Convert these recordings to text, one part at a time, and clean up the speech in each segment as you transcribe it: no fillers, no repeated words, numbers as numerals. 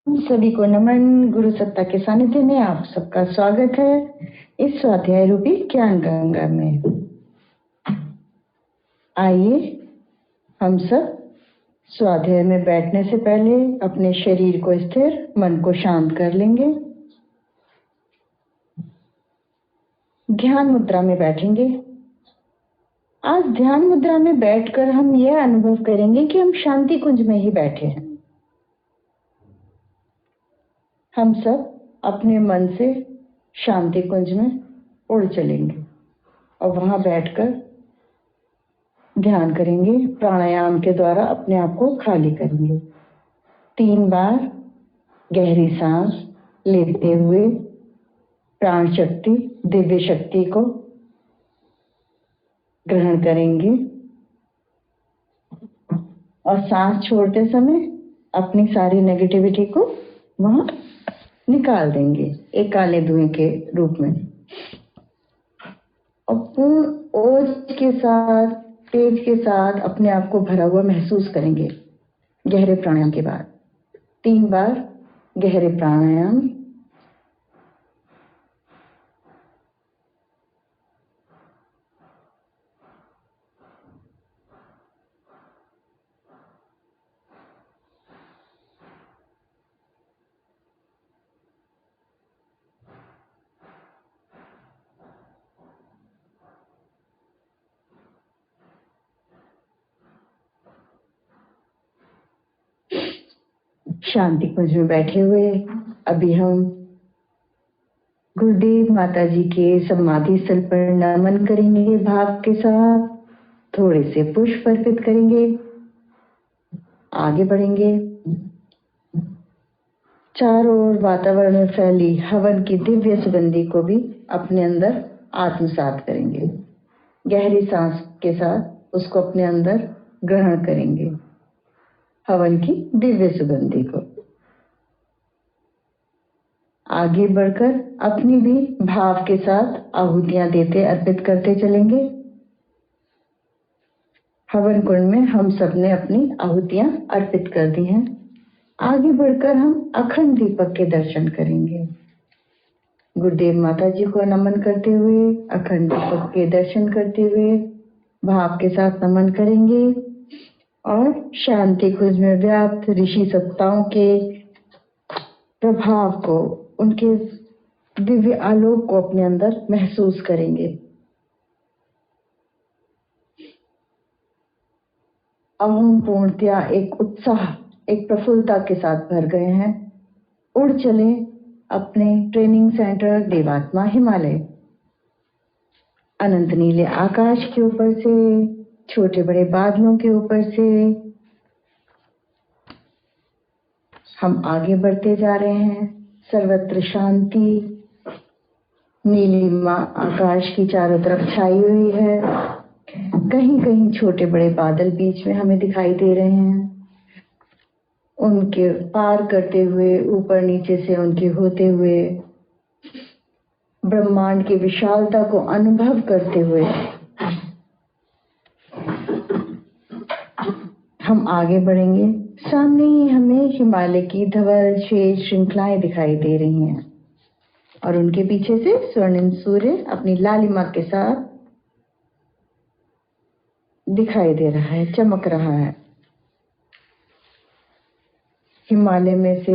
सभी को नमन। गुरु सत्ता के सानिध्य में आप सबका स्वागत है इस स्वाध्याय रूपी ज्ञान गंगा में। आइए हम सब स्वाध्याय में बैठने से पहले अपने शरीर को स्थिर, मन को शांत कर लेंगे। ध्यान मुद्रा में बैठेंगे। आज ध्यान मुद्रा में बैठकर हम यह अनुभव करेंगे कि हम शांति कुंज में ही बैठे हैं। हम सब अपने मन से शांति कुंज में उड़ चलेंगे और वहां बैठकर ध्यान करेंगे। प्राणायाम के द्वारा अपने आप को खाली करेंगे। 3 बार गहरी सांस लेते हुए प्राण शक्ति, दिव्य शक्ति को ग्रहण करेंगे और सांस छोड़ते समय अपनी सारी नेगेटिविटी को वहां निकाल देंगे एक काले धुएं के रूप में। और पूर्ण ओज के साथ, तेज के साथ अपने आप को भरा हुआ महसूस करेंगे। गहरे प्राणायाम के बाद 3 बार गहरे प्राणायाम। शांति कुंज में बैठे हुए अभी हम गुरुदेव माता जी के समाधि स्थल पर नमन करेंगे। भाव के साथ थोड़े से पुष्प अर्पित करेंगे। आगे बढ़ेंगे। चारों ओर वातावरण में फैली हवन की दिव्य सुगंधि को भी अपने अंदर आत्मसात करेंगे। गहरी सांस के साथ उसको अपने अंदर ग्रहण करेंगे, हवन की दिव्य सुगंधि को। आगे बढ़कर अपनी भी भाव के साथ आहुतियां देते, अर्पित करते चलेंगे। हवन कुंड में हम सबने अपनी आहुतियां अर्पित कर दी हैं। आगे बढ़कर हम अखंड दीपक के दर्शन करेंगे। गुरुदेव माता जी को नमन करते हुए, अखंड दीपक के दर्शन करते हुए भाव के साथ नमन करेंगे और शांति कुंज में व्याप्त ऋषि सत्ताओं के प्रभाव को, उनके दिव्य आलोक को अपने अंदर महसूस करेंगे। अब हम पूर्णतया एक उत्साह, एक प्रफुल्लता के साथ भर गए हैं। उड़ चले अपने ट्रेनिंग सेंटर देवात्मा हिमालय। अनंत नीले आकाश के ऊपर से, छोटे बड़े बादलों के ऊपर से हम आगे बढ़ते जा रहे हैं। सर्वत्र शांति, नीलिमा आकाश की चारों तरफ छाई हुई है। कहीं कहीं छोटे बड़े बादल बीच में हमें दिखाई दे रहे हैं। उनके पार करते हुए, ऊपर नीचे से उनके होते हुए, ब्रह्मांड की विशालता को अनुभव करते हुए हम आगे बढ़ेंगे। सामने ही हमें हिमालय की धवल श्वेत श्रृंखलाएं दिखाई दे रही हैं और उनके पीछे से स्वर्णिम सूर्य अपनी लालिमा के साथ दिखाई दे रहा है, चमक रहा है। हिमालय में से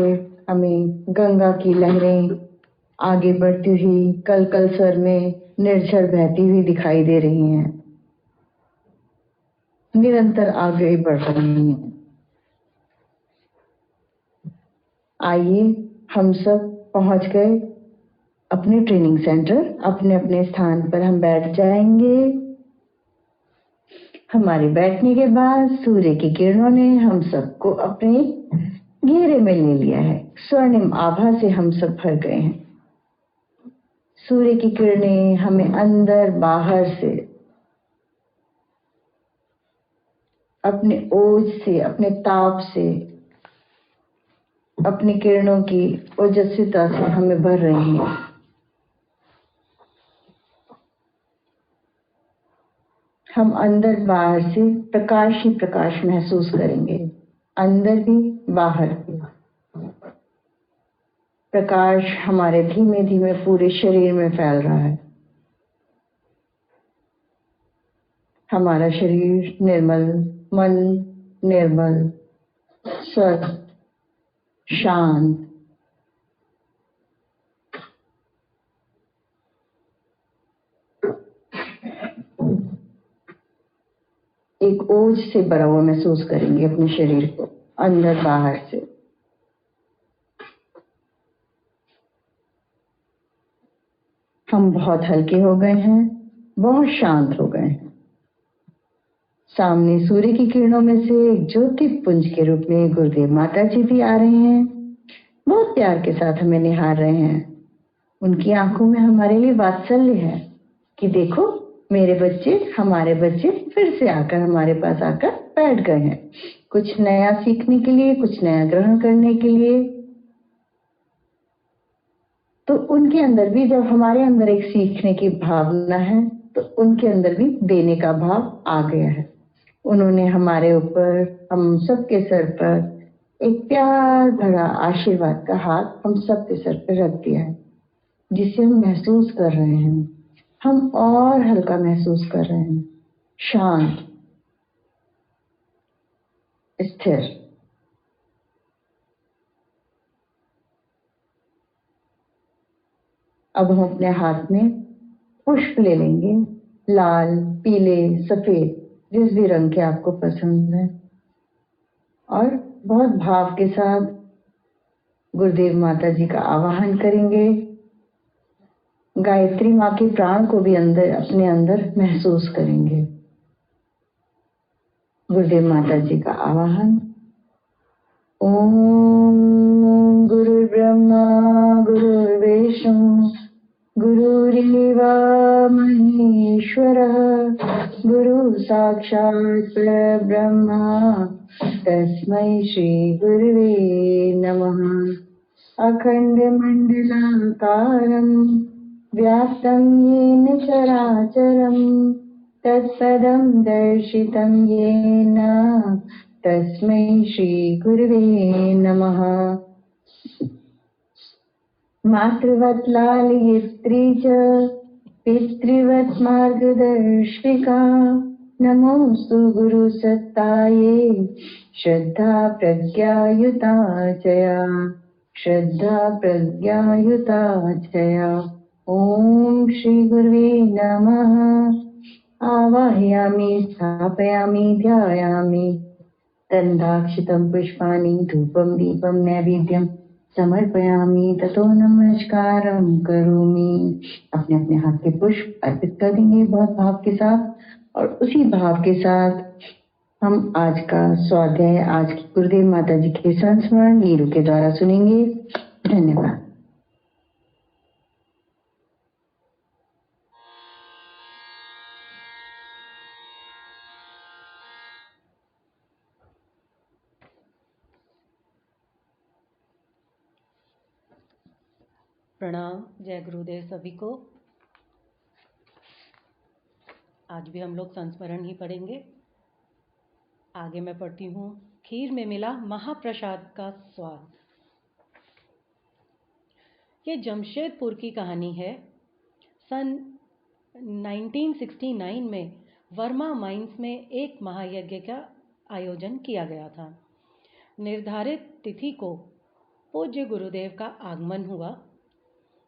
हमें गंगा की लहरें आगे बढ़ती हुई कल कल स्वर में निर्झर बहती हुई दिखाई दे रही हैं, निरंतर आगे बढ़ रही हैं। आइए हम सब पहुंच गए अपने ट्रेनिंग सेंटर। अपने अपने स्थान पर हम बैठ जाएंगे। हमारे बैठने के बाद सूर्य की किरणों ने हम सबको अपने घेरे में ले लिया है। स्वर्णिम आभा से हम सब भर गए हैं। सूर्य की किरणें हमें अंदर बाहर से, अपने ओज से, अपने ताप से, अपनी किरणों की ओजस्विता से हमें भर रही हैं। हम अंदर बाहर से प्रकाश ही प्रकाश महसूस करेंगे, अंदर भी बाहर भी। प्रकाश हमारे धीमे धीमे पूरे शरीर में फैल रहा है। हमारा शरीर निर्मल, मन निर्मल, स्वस्थ, शांत, एक ओज से भरा हुआ महसूस करेंगे अपने शरीर को, अंदर बाहर से। हम बहुत हल्के हो गए हैं, बहुत शांत हो गए हैं। सामने सूर्य की किरणों में से एक ज्योति पुंज के रूप में गुरुदेव माता जी भी आ रहे हैं। बहुत प्यार के साथ हमें निहार रहे हैं। उनकी आंखों में हमारे लिए वात्सल्य है कि देखो मेरे बच्चे, हमारे बच्चे फिर से आकर हमारे पास आकर बैठ गए हैं, कुछ नया सीखने के लिए, कुछ नया ग्रहण करने के लिए। तो उनके अंदर भी, जब हमारे अंदर एक सीखने की भावना है, तो उनके अंदर भी देने का भाव आ गया है। उन्होंने हमारे ऊपर, हम सबके सर पर एक प्यार भरा आशीर्वाद का हाथ हम सबके सर पर रख दिया है, जिसे हम महसूस कर रहे हैं। हम और हल्का महसूस कर रहे हैं, शांत, स्थिर। अब हम अपने हाथ में पुष्प ले लेंगे, लाल, पीले, सफेद, जिस भी रंग के आपको पसंद है, और बहुत भाव के साथ गुरुदेव माता जी का आवाहन करेंगे। गायत्री माँ के प्राण को भी अंदर, अपने अंदर महसूस करेंगे। गुरुदेव माता जी का आवाहन। ओम गुरुर्ब्रह्मा गुरुर्विष्णु गुरुरेव महेश्वरः गुरु साक्षात् परब्रह्म तस्मै श्री गुरुवे नमः। अखण्डमण्डलाकारं व्याप्तं येन चराचरं तत्पदं दर्शितं येन तस्मै श्री गुरुवे नमः। मातृवत् लालयित्री च पितृवत् मार्गदर्शिका नमोऽस्तु गुरुसत्तायै श्रद्धा प्रज्ञायुता चया श्रद्धा प्रज्ञायुता चया। ओम श्री गुरुवे नमः। आवाहयामि, स्थापयामि, ध्यायामि। गन्धाक्षतं पुष्पाणि धूपं दीपं नैवेद्यं समर्पयामि, ततो नमस्कारं करोमि। अपने अपने हाथ के पुष्प अर्पित कर देंगे बहुत भाव के साथ, और उसी भाव के साथ हम आज का स्वाध्याय, आज की गुरुदेव माता जी के संस्मरण नीरू के द्वारा सुनेंगे। धन्यवाद। प्रणाम, जय गुरुदेव सभी को। आज भी हम लोग संस्मरण ही पढ़ेंगे। आगे मैं पढ़ती हूँ। खीर में मिला महाप्रसाद का स्वाद। ये जमशेदपुर की कहानी है। सन 1969 में वर्मा माइंस में एक महायज्ञ का आयोजन किया गया था। निर्धारित तिथि को पूज्य गुरुदेव का आगमन हुआ।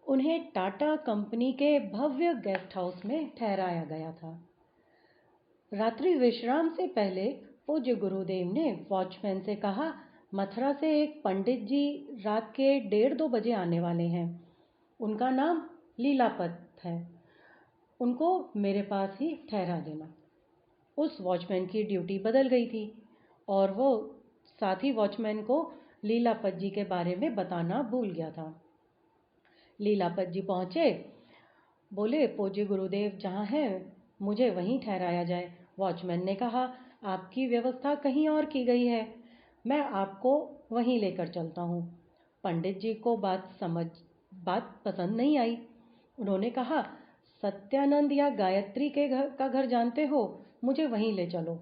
उन्हें टाटा कंपनी के भव्य गेस्ट हाउस में ठहराया गया था। रात्रि विश्राम से पहले पूज्य गुरुदेव ने वॉचमैन से कहा, मथुरा से एक पंडित जी रात के 1:30 बजे आने वाले हैं। उनका नाम लीलापत है। उनको मेरे पास ही ठहरा देना। उस वॉचमैन की ड्यूटी बदल गई थी और वो साथी वॉचमैन को लीलापत जी के बारे में बताना भूल गया था। लीलापत जी पहुँचे, बोले, पूज्य गुरुदेव जहाँ हैं मुझे वहीं ठहराया जाए। वॉचमैन ने कहा, आपकी व्यवस्था कहीं और की गई है, मैं आपको वहीं लेकर चलता हूँ। पंडित जी को बात पसंद नहीं आई। उन्होंने कहा, सत्यानंद या गायत्री के घर जानते हो, मुझे वहीं ले चलो।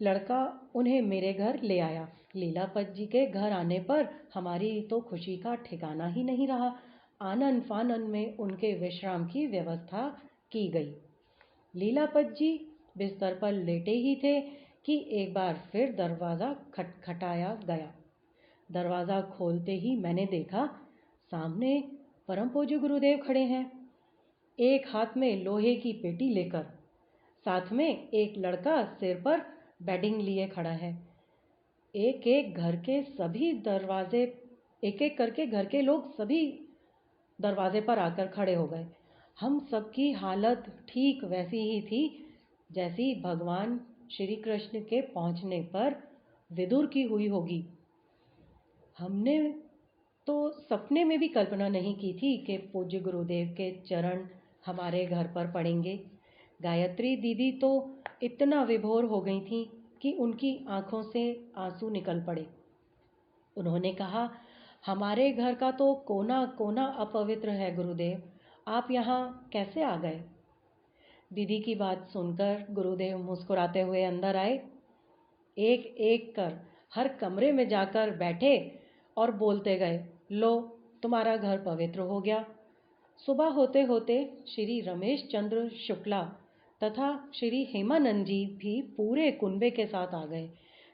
लड़का उन्हें मेरे घर ले आया। लीलापत जी के घर आने पर हमारी तो खुशी का ठिकाना ही नहीं रहा। आनन फानन में उनके विश्राम की व्यवस्था की गई। लीलापत जी बिस्तर पर लेटे ही थे कि एक बार फिर दरवाज़ा खटखटाया गया। दरवाज़ा खोलते ही मैंने देखा सामने परम पूज्य गुरुदेव खड़े हैं, एक हाथ में लोहे की पेटी लेकर। साथ में एक लड़का सिर पर बेडिंग लिए खड़ा है। एक एक करके घर के लोग सभी दरवाजे पर आकर खड़े हो गए। हम सबकी हालत ठीक वैसी ही थी जैसी भगवान श्री कृष्ण के पहुंचने पर विदुर की हुई होगी। हमने तो सपने में भी कल्पना नहीं की थी कि पूज्य गुरुदेव के चरण हमारे घर पर पड़ेंगे। गायत्री दीदी तो इतना विभोर हो गई थी कि उनकी आंखों से आंसू निकल पड़े। उन्होंने कहा, हमारे घर का तो कोना कोना अपवित्र है गुरुदेव, आप यहाँ कैसे आ गए? दीदी की बात सुनकर गुरुदेव मुस्कुराते हुए अंदर आए। एक एक कर हर कमरे में जाकर बैठे और बोलते गए, लो तुम्हारा घर पवित्र हो गया। सुबह होते होते श्री रमेश चंद्र शुक्ला तथा श्री हेमानंद जी भी पूरे कुनबे के साथ आ गए।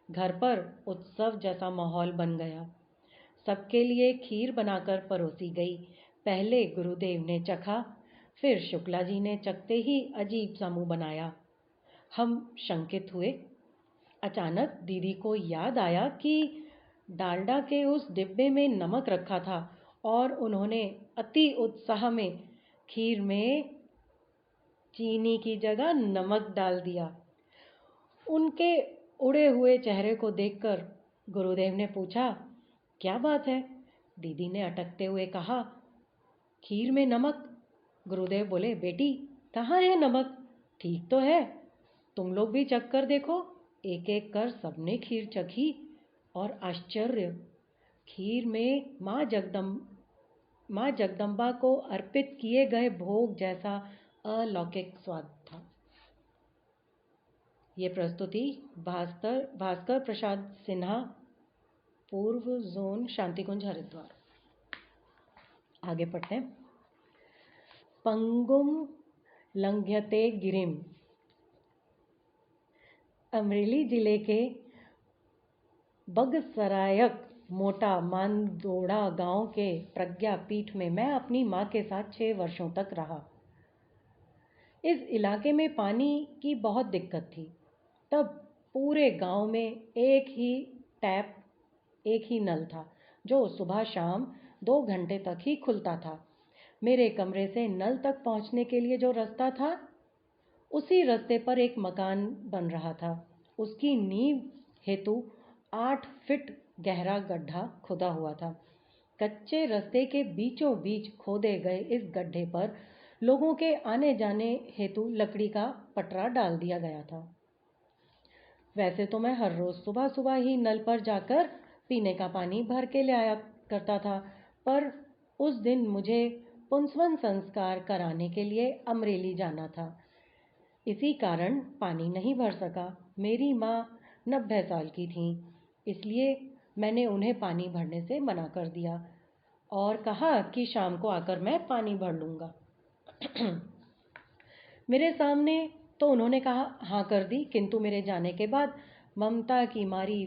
घर पर उत्सव जैसा माहौल बन गया। सबके लिए खीर बनाकर परोसी गई। पहले गुरुदेव ने चखा, फिर शुक्ला जी ने चखते ही अजीब सा मुंह बनाया। हम शंकित हुए। अचानक दीदी को याद आया कि डालडा के उस डिब्बे में नमक रखा था और उन्होंने अति उत्साह में खीर में चीनी की जगह नमक डाल दिया। उनके उड़े हुए चेहरे को देखकर गुरुदेव ने पूछा, क्या बात है? दीदी ने अटकते हुए कहा, खीर में नमक। गुरुदेव बोले, बेटी कहाँ है नमक? ठीक तो है, तुम लोग भी चख कर देखो। एक एक कर सबने खीर चखी और आश्चर्य, खीर में माँ जगदम्बा को अर्पित किए गए भोग जैसा अलौकिक स्वाद था। ये प्रस्तुति भास्कर प्रसाद सिन्हा, पूर्व जोन शांतिकुंज हरिद्वार। आगे पढ़ते हैं। पंगुम लंघ्यते गिरिम। अमरेली जिले के बगसरायक मोटा मानदोड़ा गांव के प्रज्ञा पीठ में मैं अपनी माँ के साथ 6 वर्षों तक रहा। इस इलाके में पानी की बहुत दिक्कत थी। तब पूरे गांव में एक ही नल था जो सुबह शाम 2 घंटे तक ही खुलता था। मेरे कमरे से नल तक पहुंचने के लिए जो रास्ता था, उसी रास्ते पर एक मकान बन रहा था। उसकी नींव हेतु 8 फीट गहरा गड्ढा खोदा हुआ था। कच्चे रास्ते के बीचों बीच खोदे गए इस गड्ढे पर लोगों के आने जाने हेतु लकड़ी का पटरा डाल दिया गया था। वैसे तो मैं हर रोज सुबह सुबह ही नल पर जाकर पीने का पानी भर के ले आया करता था, पर उस दिन मुझे पुंसवन संस्कार कराने के लिए अमरेली जाना था। इसी कारण पानी नहीं भर सका। मेरी माँ 90 साल की थी, इसलिए मैंने उन्हें पानी भरने से मना कर दिया और कहा कि शाम को आकर मैं पानी भर लूँगा। मेरे सामने तो उन्होंने कहा हाँ कर दी, किंतु मेरे जाने के बाद ममता की मारी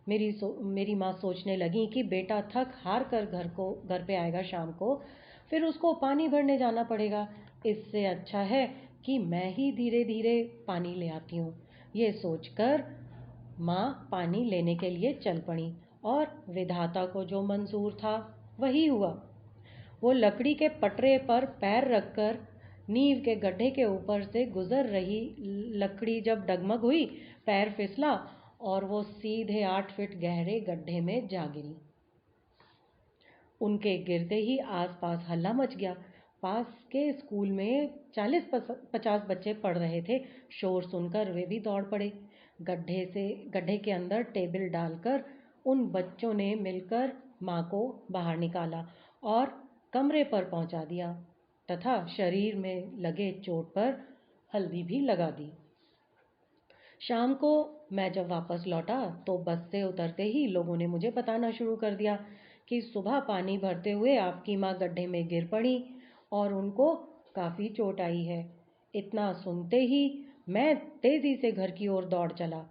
मेरी माँ सोचने लगी कि बेटा थक हार कर घर पे आएगा शाम को, फिर उसको पानी भरने जाना पड़ेगा। इससे अच्छा है कि मैं ही धीरे धीरे पानी ले आती हूँ। ये सोचकर माँ पानी लेने के लिए चल पड़ी और विधाता को जो मंजूर था वही हुआ। वो लकड़ी के पटरे पर पैर रखकर नींव के गड्ढे के ऊपर से गुजर रही लकड़ी जब डगमग हुई, पैर फिसला और वो सीधे 8 फीट गहरे गड्ढे में जा गिरी। उनके गिरते ही आसपास हल्ला मच गया। पास के स्कूल में 40-50 बच्चे पढ़ रहे थे। शोर सुनकर वे भी दौड़ पड़े। गड्ढे के अंदर टेबल डालकर उन बच्चों ने मिलकर माँ को बाहर निकाला और कमरे पर पहुंचा दिया तथा शरीर में लगे चोट पर हल्दी भी लगा दी। शाम को मैं जब वापस लौटा तो बस से उतरते ही लोगों ने मुझे बताना शुरू कर दिया कि सुबह पानी भरते हुए आपकी माँ गड्ढे में गिर पड़ी और उनको काफ़ी चोट आई है। इतना सुनते ही मैं तेज़ी से घर की ओर दौड़ चला।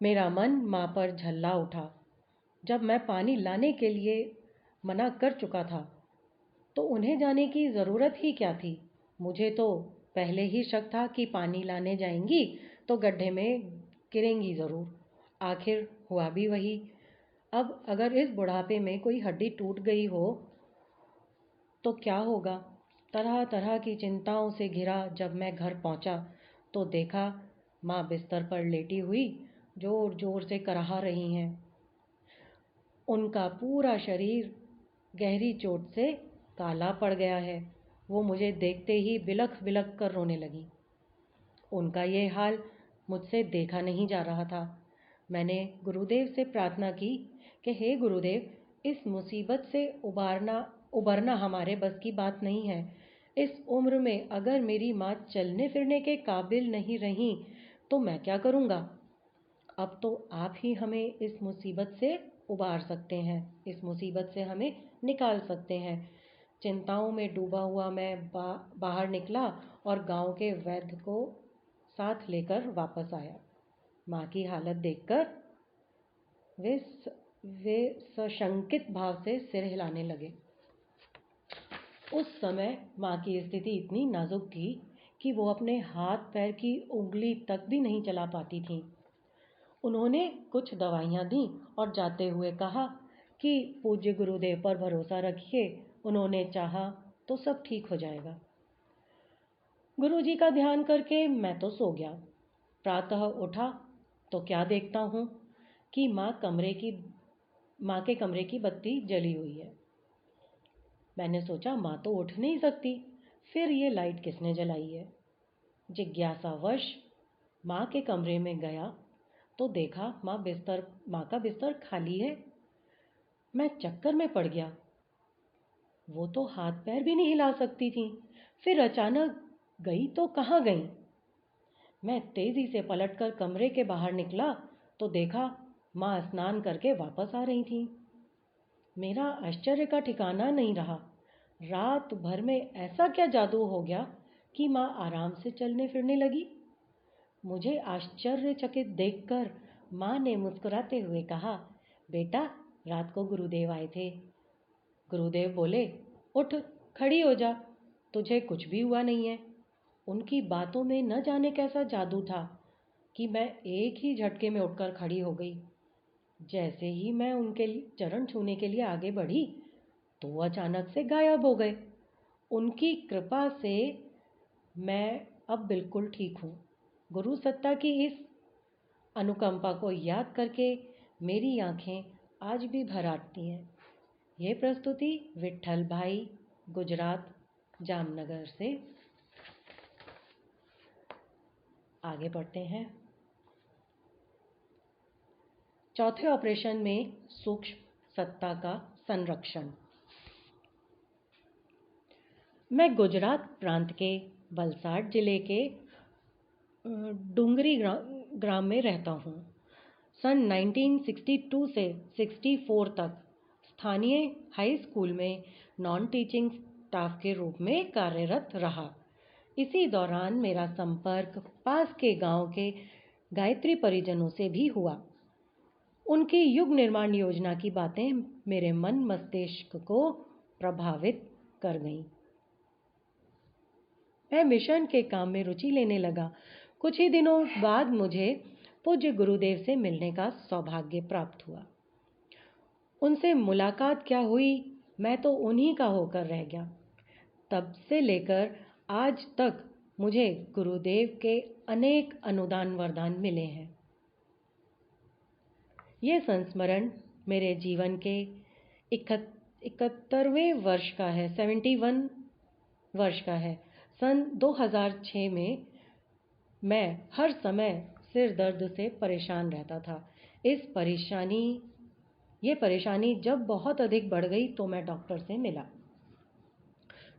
मेरा मन माँ पर झल्ला उठा। जब मैं पानी लाने के लिए मना कर चुका था तो उन्हें जाने की ज़रूरत ही क्या थी। मुझे तो पहले ही शक था कि पानी लाने जाएंगी तो गड्ढे में गिरेंगी ज़रूर। आखिर हुआ भी वही। अब अगर इस बुढ़ापे में कोई हड्डी टूट गई हो तो क्या होगा। तरह तरह की चिंताओं से घिरा जब मैं घर पहुंचा तो देखा माँ बिस्तर पर लेटी हुई जोर जोर से कराह रही हैं। उनका पूरा शरीर गहरी चोट से काला पड़ गया है। वो मुझे देखते ही बिलख बिलख कर रोने लगी। उनका ये हाल मुझसे देखा नहीं जा रहा था। मैंने गुरुदेव से प्रार्थना की कि हे गुरुदेव, इस मुसीबत से उबरना हमारे बस की बात नहीं है। इस उम्र में अगर मेरी माँ चलने फिरने के काबिल नहीं रही तो मैं क्या करूँगा। अब तो आप ही हमें इस मुसीबत से उबार सकते हैं, इस मुसीबत से हमें निकाल सकते हैं। चिंताओं में डूबा हुआ मैं बाहर निकला और गांव के वैद्य को साथ लेकर वापस आया। माँ की हालत देखकर वे सशंकित भाव से सिर हिलाने लगे। उस समय माँ की स्थिति इतनी नाजुक थी कि वो अपने हाथ पैर की उंगली तक भी नहीं चला पाती थी। उन्होंने कुछ दवाइयाँ दी और जाते हुए कहा कि पूज्य गुरुदेव पर भरोसा रखिए, उन्होंने चाहा तो सब ठीक हो जाएगा। गुरुजी का ध्यान करके मैं तो सो गया। प्रातः उठा तो क्या देखता हूँ कि माँ के कमरे की बत्ती जली हुई है। मैंने सोचा माँ तो उठ नहीं सकती, फिर ये लाइट किसने जलाई है। जिज्ञासावश माँ के कमरे में गया तो देखा माँ का बिस्तर खाली है। मैं चक्कर में पड़ गया। वो तो हाथ पैर भी नहीं हिला सकती थी, फिर अचानक गई तो कहाँ गई। मैं तेजी से पलटकर कमरे के बाहर निकला तो देखा माँ स्नान करके वापस आ रही थी। मेरा आश्चर्य का ठिकाना नहीं रहा। रात भर में ऐसा क्या जादू हो गया कि माँ आराम से चलने फिरने लगी। मुझे आश्चर्यचकित देखकर माँ ने मुस्कुराते हुए कहा, बेटा, रात को गुरुदेव आए थे। गुरुदेव बोले, उठ, खड़ी हो जा, तुझे कुछ भी हुआ नहीं है। उनकी बातों में न जाने कैसा जादू था कि मैं एक ही झटके में उठकर खड़ी हो गई। जैसे ही मैं उनके चरण छूने के लिए आगे बढ़ी तो वो अचानक से गायब हो गए। उनकी कृपा से मैं अब बिल्कुल ठीक हूँ। गुरु सत्ता की इस अनुकंपा को याद करके मेरी आंखें आज भी भर आती हैं। यह प्रस्तुति विट्ठल भाई, गुजरात, जामनगर से। आगे बढ़ते हैं। चौथे ऑपरेशन में सूक्ष्म सत्ता का संरक्षण। मैं गुजरात प्रांत के वलसाड जिले के डूंगरी ग्राम में रहता हूँ। सन 1962 से 64 तक स्थानीय हाई स्कूल में नॉन टीचिंग स्टाफ के रूप में कार्यरत रहा। इसी दौरान मेरा संपर्क पास के गांव के गायत्री परिजनों से भी हुआ। उनकी युग निर्माण योजना की बातें मेरे मन मस्तिष्क को प्रभावित कर गईं। मैं मिशन के काम में रुचि लेने लगा। कुछ ही दिनों बाद मुझे पूज्य गुरुदेव से मिलने का सौभाग्य प्राप्त हुआ। उनसे मुलाकात क्या हुई, मैं तो उन्हीं का होकर रह गया। तब से लेकर आज तक मुझे गुरुदेव के अनेक अनुदान वरदान मिले हैं। ये संस्मरण मेरे जीवन के 71वें वर्ष का है, 71 वर्ष का है। सन 2006 में मैं हर समय सिर दर्द से परेशान रहता था। ये परेशानी जब बहुत अधिक बढ़ गई तो मैं डॉक्टर से मिला।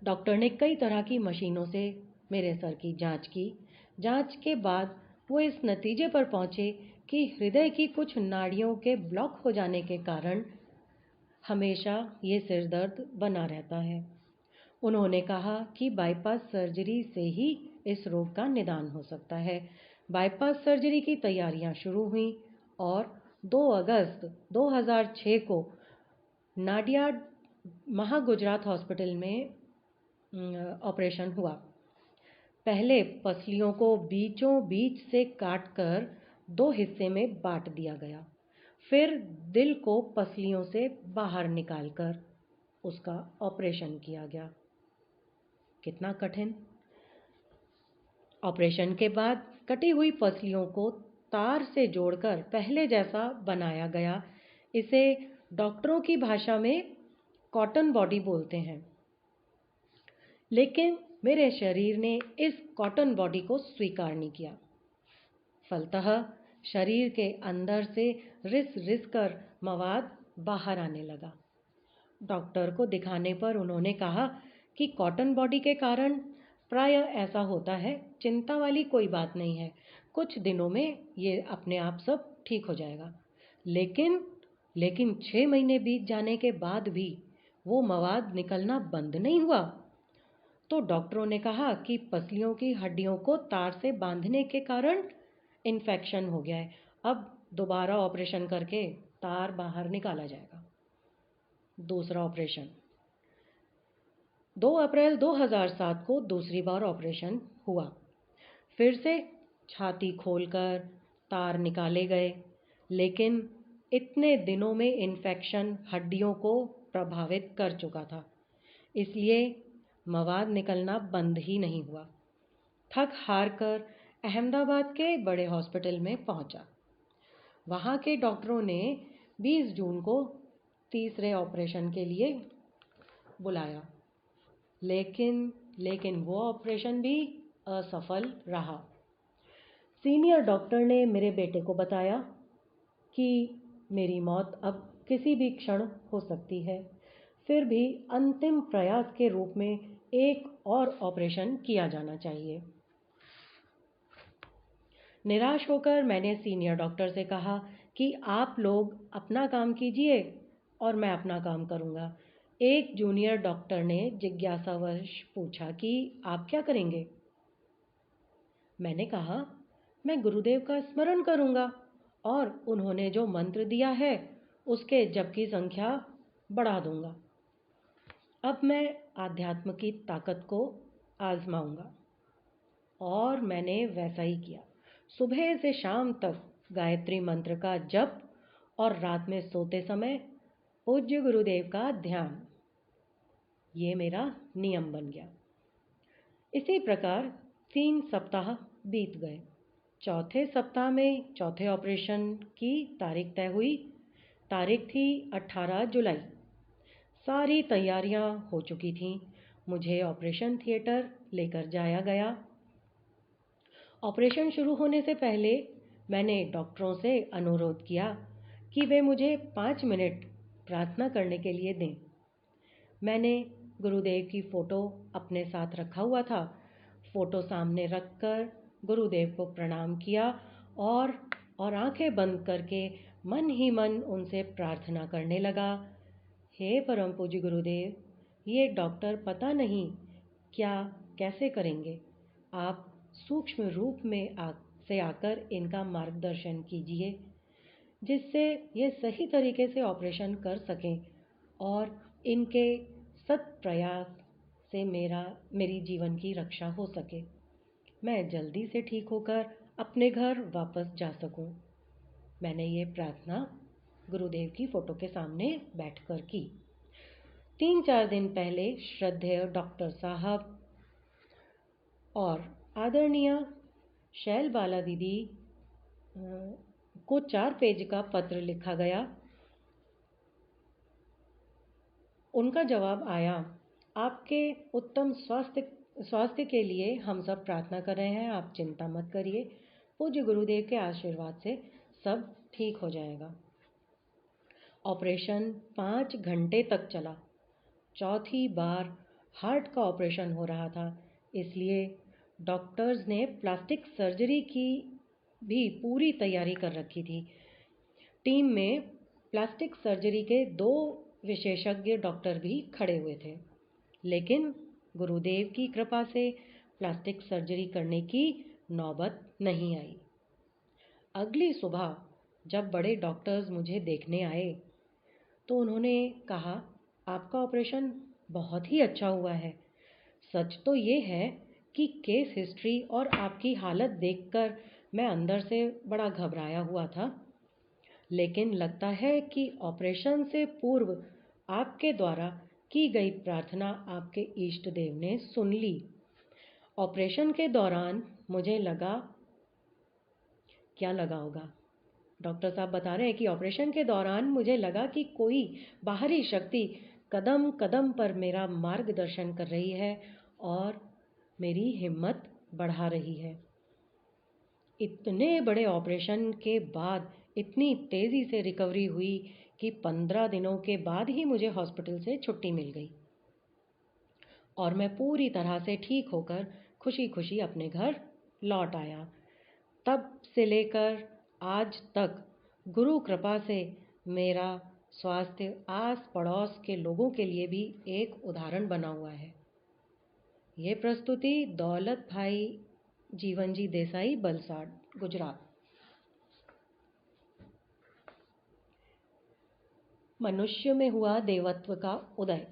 डॉक्टर ने कई तरह की मशीनों से मेरे सर की जांच की। जांच के बाद वो इस नतीजे पर पहुंचे कि हृदय की कुछ नाड़ियों के ब्लॉक हो जाने के कारण हमेशा ये सिर दर्द बना रहता है। उन्होंने कहा कि बाईपास सर्जरी से ही इस रोग का निदान हो सकता है। बाईपास सर्जरी की तैयारियां शुरू हुई और 2 अगस्त 2006 को नाडियाड महागुजरात हॉस्पिटल में ऑपरेशन हुआ। पहले पसलियों को बीचों बीच से काटकर 2 हिस्से में बांट दिया गया। फिर दिल को पसलियों से बाहर निकालकर उसका ऑपरेशन किया गया। कितना कठिन। ऑपरेशन के बाद कटी हुई पसलियों को तार से जोड़कर पहले जैसा बनाया गया। इसे डॉक्टरों की भाषा में कॉटन बॉडी बोलते हैं। लेकिन मेरे शरीर ने इस कॉटन बॉडी को स्वीकार नहीं किया। फलतः शरीर के अंदर से रिस रिस कर मवाद बाहर आने लगा। डॉक्टर को दिखाने पर उन्होंने कहा कि कॉटन बॉडी के कारण प्रायः ऐसा होता है, चिंता वाली कोई बात नहीं है, कुछ दिनों में ये अपने आप सब ठीक हो जाएगा। लेकिन 6 महीने बीत जाने के बाद भी वो मवाद निकलना बंद नहीं हुआ। तो डॉक्टरों ने कहा कि पसलियों की हड्डियों को तार से बांधने के कारण इन्फेक्शन हो गया है, अब दोबारा ऑपरेशन करके तार बाहर निकाला जाएगा। दूसरा ऑपरेशन 2 अप्रैल 2007 को दूसरी बार ऑपरेशन हुआ। फिर से छाती खोलकर तार निकाले गए, लेकिन इतने दिनों में इन्फेक्शन हड्डियों को प्रभावित कर चुका था, इसलिए मवाद निकलना बंद ही नहीं हुआ। थक हार कर अहमदाबाद के बड़े हॉस्पिटल में पहुंचा। वहां के डॉक्टरों ने 20 जून को तीसरे ऑपरेशन के लिए बुलाया, लेकिन वो ऑपरेशन भी असफल रहा। सीनियर डॉक्टर ने मेरे बेटे को बताया कि मेरी मौत अब किसी भी क्षण हो सकती है। फिर भी अंतिम प्रयास के रूप में एक और ऑपरेशन किया जाना चाहिए। निराश होकर मैंने सीनियर डॉक्टर से कहा कि आप लोग अपना काम कीजिए और मैं अपना काम करूंगा। एक जूनियर डॉक्टर ने जिज्ञासावश पूछा कि आप क्या करेंगे? मैंने कहा, मैं गुरुदेव का स्मरण करूंगा और उन्होंने जो मंत्र दिया है उसके जप की संख्या बढ़ा दूंगा। अब मैं आध्यात्म की ताकत को आजमाऊंगा। और मैंने वैसा ही किया। सुबह से शाम तक गायत्री मंत्र का जप और रात में सोते समय पूज्य गुरुदेव का ध्यान, ये मेरा नियम बन गया। इसी प्रकार 3 सप्ताह बीत गए। चौथे सप्ताह में चौथे ऑपरेशन की तारीख तय हुई। तारीख थी 18 जुलाई। सारी तैयारियां हो चुकी थीं। मुझे ऑपरेशन थिएटर लेकर जाया गया। ऑपरेशन शुरू होने से पहले मैंने डॉक्टरों से अनुरोध किया कि वे मुझे 5 मिनट प्रार्थना करने के लिए दें। मैंने गुरुदेव की फ़ोटो अपने साथ रखा हुआ था। फ़ोटो सामने रखकर गुरुदेव को प्रणाम किया और आंखें बंद करके मन ही मन उनसे प्रार्थना करने लगा। हे परम पूज्य गुरुदेव, ये डॉक्टर पता नहीं क्या कैसे करेंगे। आप सूक्ष्म रूप में आकर इनका मार्गदर्शन कीजिए, जिससे ये सही तरीके से ऑपरेशन कर सकें और इनके सत प्रयास से मेरी जीवन की रक्षा हो सके। मैं जल्दी से ठीक होकर अपने घर वापस जा सकूं। मैंने ये प्रार्थना गुरुदेव की फ़ोटो के सामने बैठकर की। 3-4 दिन पहले श्रद्धेय डॉक्टर साहब और आदरणीय शैल बाला दीदी को 4 पेज का पत्र लिखा गया। उनका जवाब आया, आपके उत्तम स्वास्थ्य के लिए हम सब प्रार्थना कर रहे हैं, आप चिंता मत करिए। पूज्य गुरुदेव के आशीर्वाद से सब ठीक हो जाएगा। ऑपरेशन 5 घंटे तक चला। चौथी बार हार्ट का ऑपरेशन हो रहा था, इसलिए डॉक्टर्स ने प्लास्टिक सर्जरी की भी पूरी तैयारी कर रखी थी। टीम में प्लास्टिक सर्जरी के 2 विशेषज्ञ डॉक्टर भी खड़े हुए थे, लेकिन गुरुदेव की कृपा से प्लास्टिक सर्जरी करने की नौबत नहीं आई। अगली सुबह जब बड़े डॉक्टर्स मुझे देखने आए तो उन्होंने कहा, आपका ऑपरेशन बहुत ही अच्छा हुआ है। सच तो ये है कि केस हिस्ट्री और आपकी हालत देखकर मैं अंदर से बड़ा घबराया हुआ था, लेकिन लगता है कि ऑपरेशन से पूर्व आपके द्वारा की गई प्रार्थना आपके इष्ट देव ने सुन ली। ऑपरेशन के दौरान मुझे लगा, क्या लगा होगा? डॉक्टर साहब बता रहे हैं कि ऑपरेशन के दौरान मुझे लगा कि कोई बाहरी शक्ति कदम कदम पर मेरा मार्गदर्शन कर रही है और मेरी हिम्मत बढ़ा रही है। इतने बड़े ऑपरेशन के बाद इतनी तेज़ी से रिकवरी हुई कि 15 दिनों के बाद ही मुझे हॉस्पिटल से छुट्टी मिल गई और मैं पूरी तरह से ठीक होकर खुशी खुशी अपने घर लौट आया। तब से लेकर आज तक गुरु कृपा से मेरा स्वास्थ्य आस पड़ोस के लोगों के लिए भी एक उदाहरण बना हुआ है। ये प्रस्तुति दौलत भाई जीवनजी देसाई, बलसाड, गुजरात। मनुष्य में हुआ देवत्व का उदय।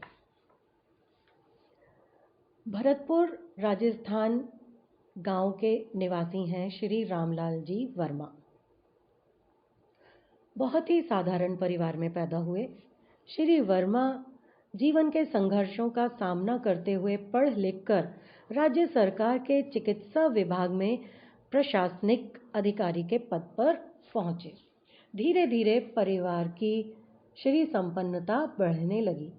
भरतपुर राजस्थान गांव के निवासी हैं श्री रामलाल जी वर्मा। बहुत ही साधारण परिवार में पैदा हुए श्री वर्मा जीवन के संघर्षों का सामना करते हुए पढ़ लिखकर राज्य सरकार के चिकित्सा विभाग में प्रशासनिक अधिकारी के पद पर पहुंचे। धीरे धीरे परिवार की श्री संपन्नता बढ़ने लगी।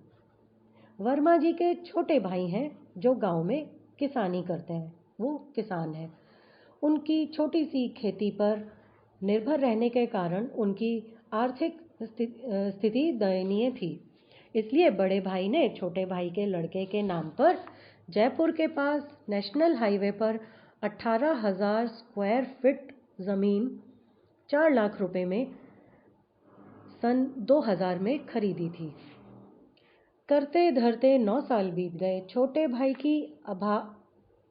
वर्मा जी के छोटे भाई हैं जो गांव में किसानी करते हैं, वो किसान हैं। उनकी छोटी सी खेती पर निर्भर रहने के कारण उनकी आर्थिक स्थिति दयनीय थी। इसलिए बड़े भाई ने छोटे भाई के लड़के के नाम पर जयपुर के पास नेशनल हाईवे पर 18,000 स्क्वायर फीट ज़मीन 4 लाख रुपए में सन 2000 में खरीदी थी। करते धरते 9 साल बीत गए। छोटे भाई की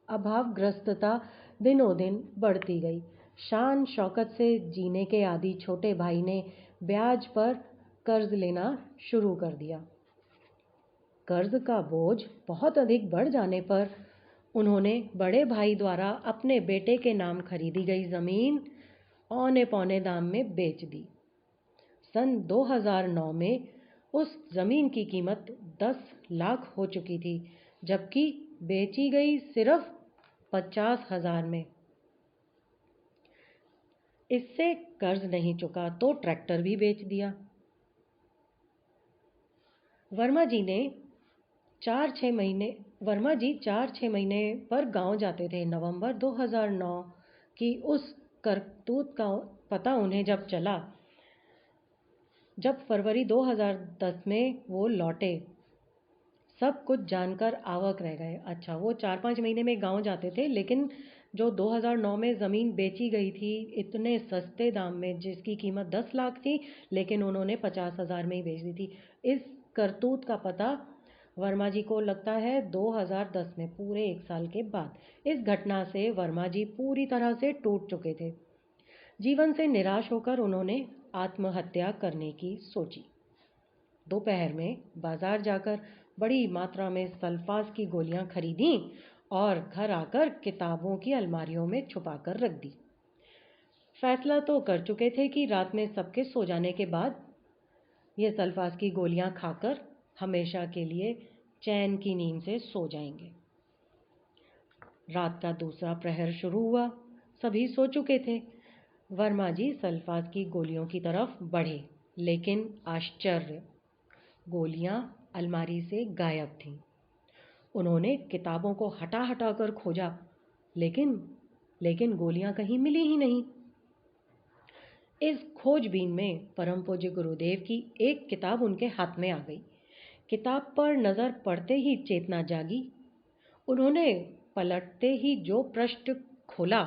अभावग्रस्तता दिनों दिन बढ़ती गई। शान शौकत से जीने के आदि छोटे भाई ने ब्याज पर कर्ज लेना शुरू कर दिया। कर्ज का बोझ बहुत अधिक बढ़ जाने पर उन्होंने बड़े भाई द्वारा अपने बेटे के नाम खरीदी गई जमीन औने पौने दाम में बेच दी। सन 2009 में उस जमीन की कीमत 10 लाख हो चुकी थी, जबकि बेची गई सिर्फ 50,000 में। इससे कर्ज नहीं चुका तो ट्रैक्टर भी बेच दिया। वर्मा जी 4-6 महीने पर गांव जाते थे। नवंबर 2009 की उस करतूत का पता उन्हें जब चला, जब फरवरी 2010 में वो लौटे, सब कुछ जानकर अवाक रह गए। अच्छा, वो 4-5 महीने में गांव जाते थे, लेकिन जो 2009 में ज़मीन बेची गई थी इतने सस्ते दाम में, जिसकी कीमत 10 लाख थी, लेकिन उन्होंने 50,000 में ही बेच दी थी। इस करतूत का पता वर्मा जी को लगता है 2010 में, पूरे 1 साल के बाद। इस घटना से वर्मा जी पूरी तरह से टूट चुके थे। जीवन से निराश होकर उन्होंने आत्महत्या करने की सोची। दोपहर में बाजार जाकर बड़ी मात्रा में सल्फास की गोलियां खरीदी और घर आकर किताबों की अलमारियों में छुपाकर रख दी। फैसला तो कर चुके थे कि रात में सबके सो जाने के बाद ये सल्फास की गोलियां खाकर हमेशा के लिए चैन की नींद से सो जाएंगे। रात का दूसरा प्रहर शुरू हुआ। सभी सो चुके थे। वर्मा जी सल्फास की गोलियों की तरफ बढ़े, लेकिन आश्चर्य, गोलियां अलमारी से गायब थीं। उन्होंने किताबों को हटा हटा कर खोजा, लेकिन गोलियां कहीं मिली ही नहीं। इस खोजबीन में परम पूज्य गुरुदेव की एक किताब उनके हाथ में आ गई। किताब पर नज़र पड़ते ही चेतना जागी। उन्होंने पलटते ही जो पृष्ठ खोला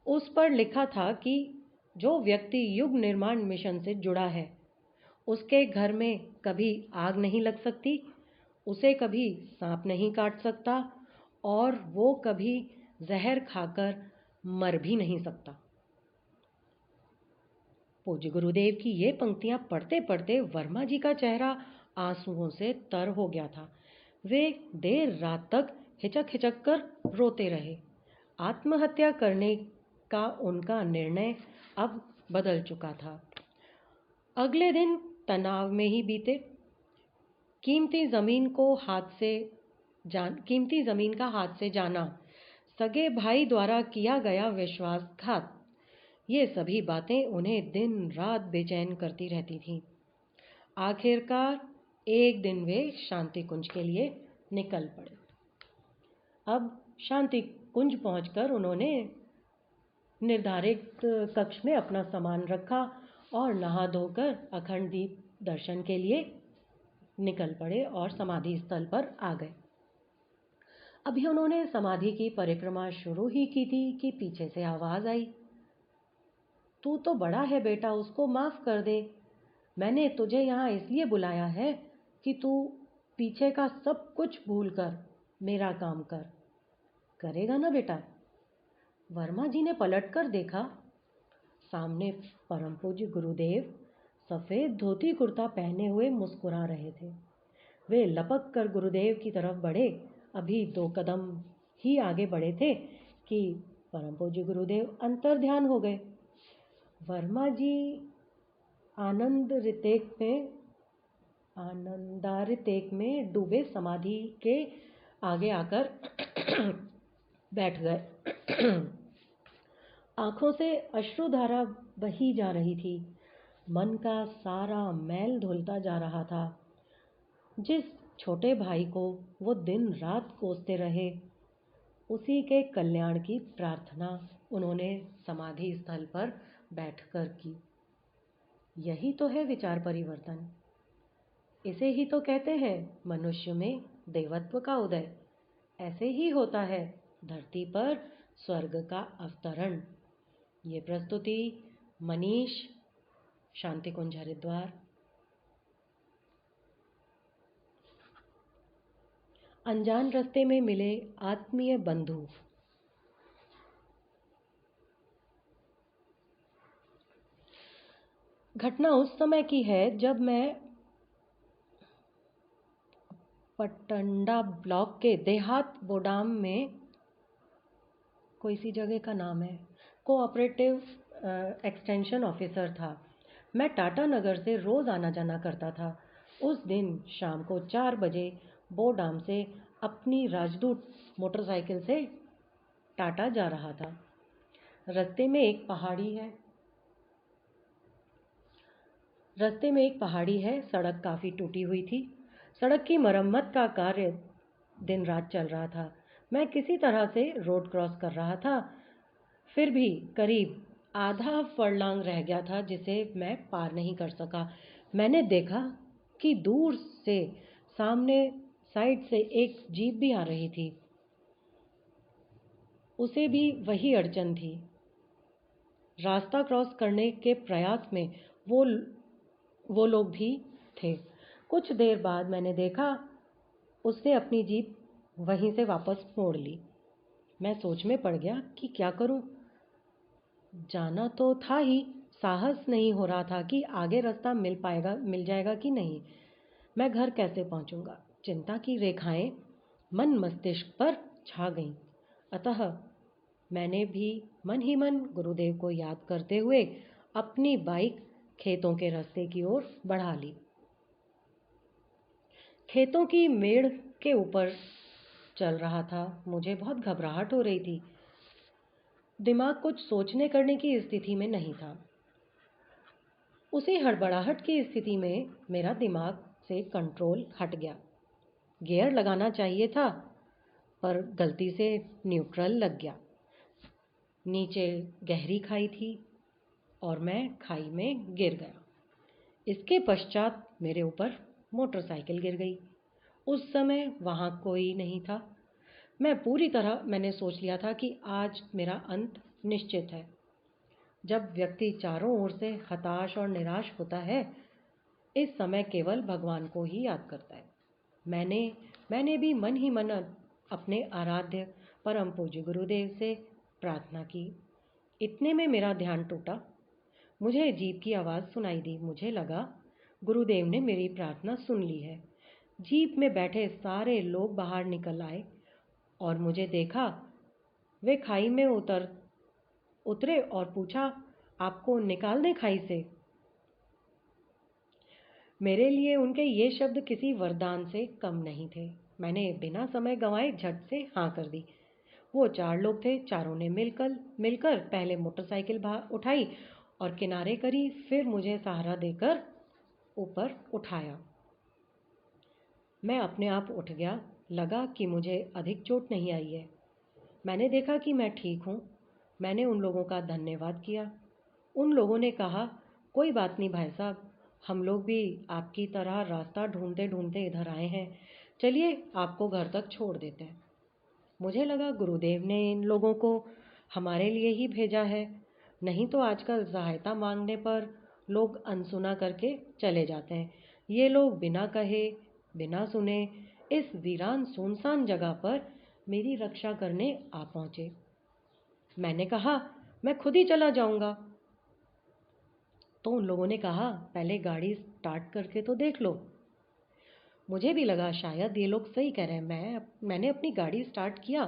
उस पर लिखा था कि जो व्यक्ति युग निर्माण मिशन से जुड़ा है उसके घर में कभी आग नहीं लग सकती, उसे कभी सांप नहीं काट सकता और वो कभी जहर खाकर मर भी नहीं सकता। पूज्य गुरुदेव की ये पंक्तियां पढ़ते पढ़ते वर्मा जी का चेहरा आंसुओं से तर हो गया था। वे देर रात तक हिचक हिचक कर रोते रहे। आत्महत्या करने का उनका निर्णय अब बदल चुका था। अगले दिन तनाव में ही बीते। कीमती जमीन का हाथ से जाना, सगे भाई द्वारा किया गया विश्वासघात, ये सभी बातें उन्हें दिन रात बेचैन करती रहती थीं। आखिरकार एक दिन वे शांति कुंज के लिए निकल पड़े। अब शांति कुंज पहुंचकर उन्होंने निर्धारित कक्ष में अपना सामान रखा और नहा धोकर अखंड दीप दर्शन के लिए निकल पड़े और समाधि स्थल पर आ गए। अभी उन्होंने समाधि की परिक्रमा शुरू ही की थी कि पीछे से आवाज आई, तू तो बड़ा है बेटा, उसको माफ कर दे। मैंने तुझे यहाँ इसलिए बुलाया है कि तू पीछे का सब कुछ भूलकर मेरा काम कर। करेगा ना बेटा? वर्मा जी ने पलटकर देखा। सामने परम पूज्य गुरुदेव सफेद धोती कुर्ता पहने हुए मुस्कुरा रहे थे। वे लपक कर गुरुदेव की तरफ बढ़े। अभी 2 कदम ही आगे बढ़े थे कि परम पूज्य गुरुदेव अंतर्ध्यान हो गए। वर्मा जी आनंदारितेक में डूबे समाधि के आगे आकर बैठ गए। आंखों से अश्रुधारा बही जा रही थी। मन का सारा मैल धुलता जा रहा था। जिस छोटे भाई को वो दिन रात कोसते रहे, उसी के कल्याण की प्रार्थना उन्होंने समाधि स्थल पर बैठकर की। यही तो है विचार परिवर्तन। इसे ही तो कहते हैं मनुष्य में देवत्व का उदय। ऐसे ही होता है धरती पर स्वर्ग का अवतरण। ये प्रस्तुति मनीष, शांति कुंज हरिद्वार। अनजान रास्ते में मिले आत्मीय बंधु। घटना उस समय की है जब मैं पटंडा ब्लॉक के देहात बोडाम में, कोई सी जगह का नाम है, कोऑपरेटिव एक्सटेंशन ऑफिसर था। मैं टाटा नगर से रोज आना जाना करता था। उस दिन शाम को 4 बजे बोडाम से अपनी राजदूत मोटरसाइकिल से टाटा जा रहा था। रास्ते में एक पहाड़ी है। सड़क काफ़ी टूटी हुई थी। सड़क की मरम्मत का कार्य दिन रात चल रहा था। मैं किसी तरह से रोड क्रॉस कर रहा था। फिर भी करीब आधा फर्लांग रह गया था जिसे मैं पार नहीं कर सका। मैंने देखा कि दूर से सामने साइड से एक जीप भी आ रही थी। उसे भी वही अड़चन थी। रास्ता क्रॉस करने के प्रयास में वो लोग भी थे। कुछ देर बाद मैंने देखा उसने अपनी जीप वहीं से वापस मोड़ ली। मैं सोच में पड़ गया कि क्या करूं। जाना तो था ही, साहस नहीं हो रहा था कि आगे रास्ता मिल जाएगा कि नहीं। मैं घर कैसे पहुंचूंगा? चिंता की रेखाएं मन मस्तिष्क पर छा गईं। अतः मैंने भी मन ही मन गुरुदेव को याद करते हुए अपनी बाइक खेतों के रास्ते की ओर बढ़ा ली। खेतों की मेड़ के ऊपर चल रहा था। मुझे बहुत घबराहट हो रही थी। दिमाग कुछ सोचने करने की स्थिति में नहीं था। उसी हड़बड़ाहट की स्थिति में मेरा दिमाग से कंट्रोल हट गया। गियर लगाना चाहिए था पर गलती से न्यूट्रल लग गया। नीचे गहरी खाई थी और मैं खाई में गिर गया। इसके पश्चात मेरे ऊपर मोटरसाइकिल गिर गई। उस समय वहाँ कोई नहीं था। मैंने सोच लिया था कि आज मेरा अंत निश्चित है। जब व्यक्ति चारों ओर से हताश और निराश होता है, इस समय केवल भगवान को ही याद करता है। मैंने भी मन ही मन अपने आराध्य परम पूज्य गुरुदेव से प्रार्थना की। इतने में मेरा ध्यान टूटा। मुझे जीप की आवाज़ सुनाई दी। मुझे लगा गुरुदेव ने मेरी प्रार्थना सुन ली है। जीप में बैठे सारे लोग बाहर निकल आए और मुझे देखा। वे खाई में उतरे और पूछा, आपको निकाल दें खाई से? मेरे लिए उनके ये शब्द किसी वरदान से कम नहीं थे। मैंने बिना समय गंवाए झट से हाँ कर दी। वो 4 लोग थे। चारों ने मिलकर पहले मोटरसाइकिल उठाई और किनारे करी, फिर मुझे सहारा देकर ऊपर उठाया। मैं अपने आप उठ गया। लगा कि मुझे अधिक चोट नहीं आई है। मैंने देखा कि मैं ठीक हूँ। मैंने उन लोगों का धन्यवाद किया। उन लोगों ने कहा, कोई बात नहीं भाई साहब, हम लोग भी आपकी तरह रास्ता ढूंढते ढूंढते इधर आए हैं। चलिए आपको घर तक छोड़ देते हैं। मुझे लगा गुरुदेव ने इन लोगों को हमारे लिए ही भेजा है। नहीं तो आजकल सहायता मांगने पर लोग अनसुना करके चले जाते हैं। ये लोग बिना कहे बिना सुने इस वीरान सुनसान जगह पर मेरी रक्षा करने आ पहुंचे। मैंने कहा, मैं खुद ही चला जाऊंगा। तो उन लोगों ने कहा, पहले गाड़ी स्टार्ट करके तो देख लो। मुझे भी लगा शायद ये लोग सही कह रहे हैं। मैंने अपनी गाड़ी स्टार्ट किया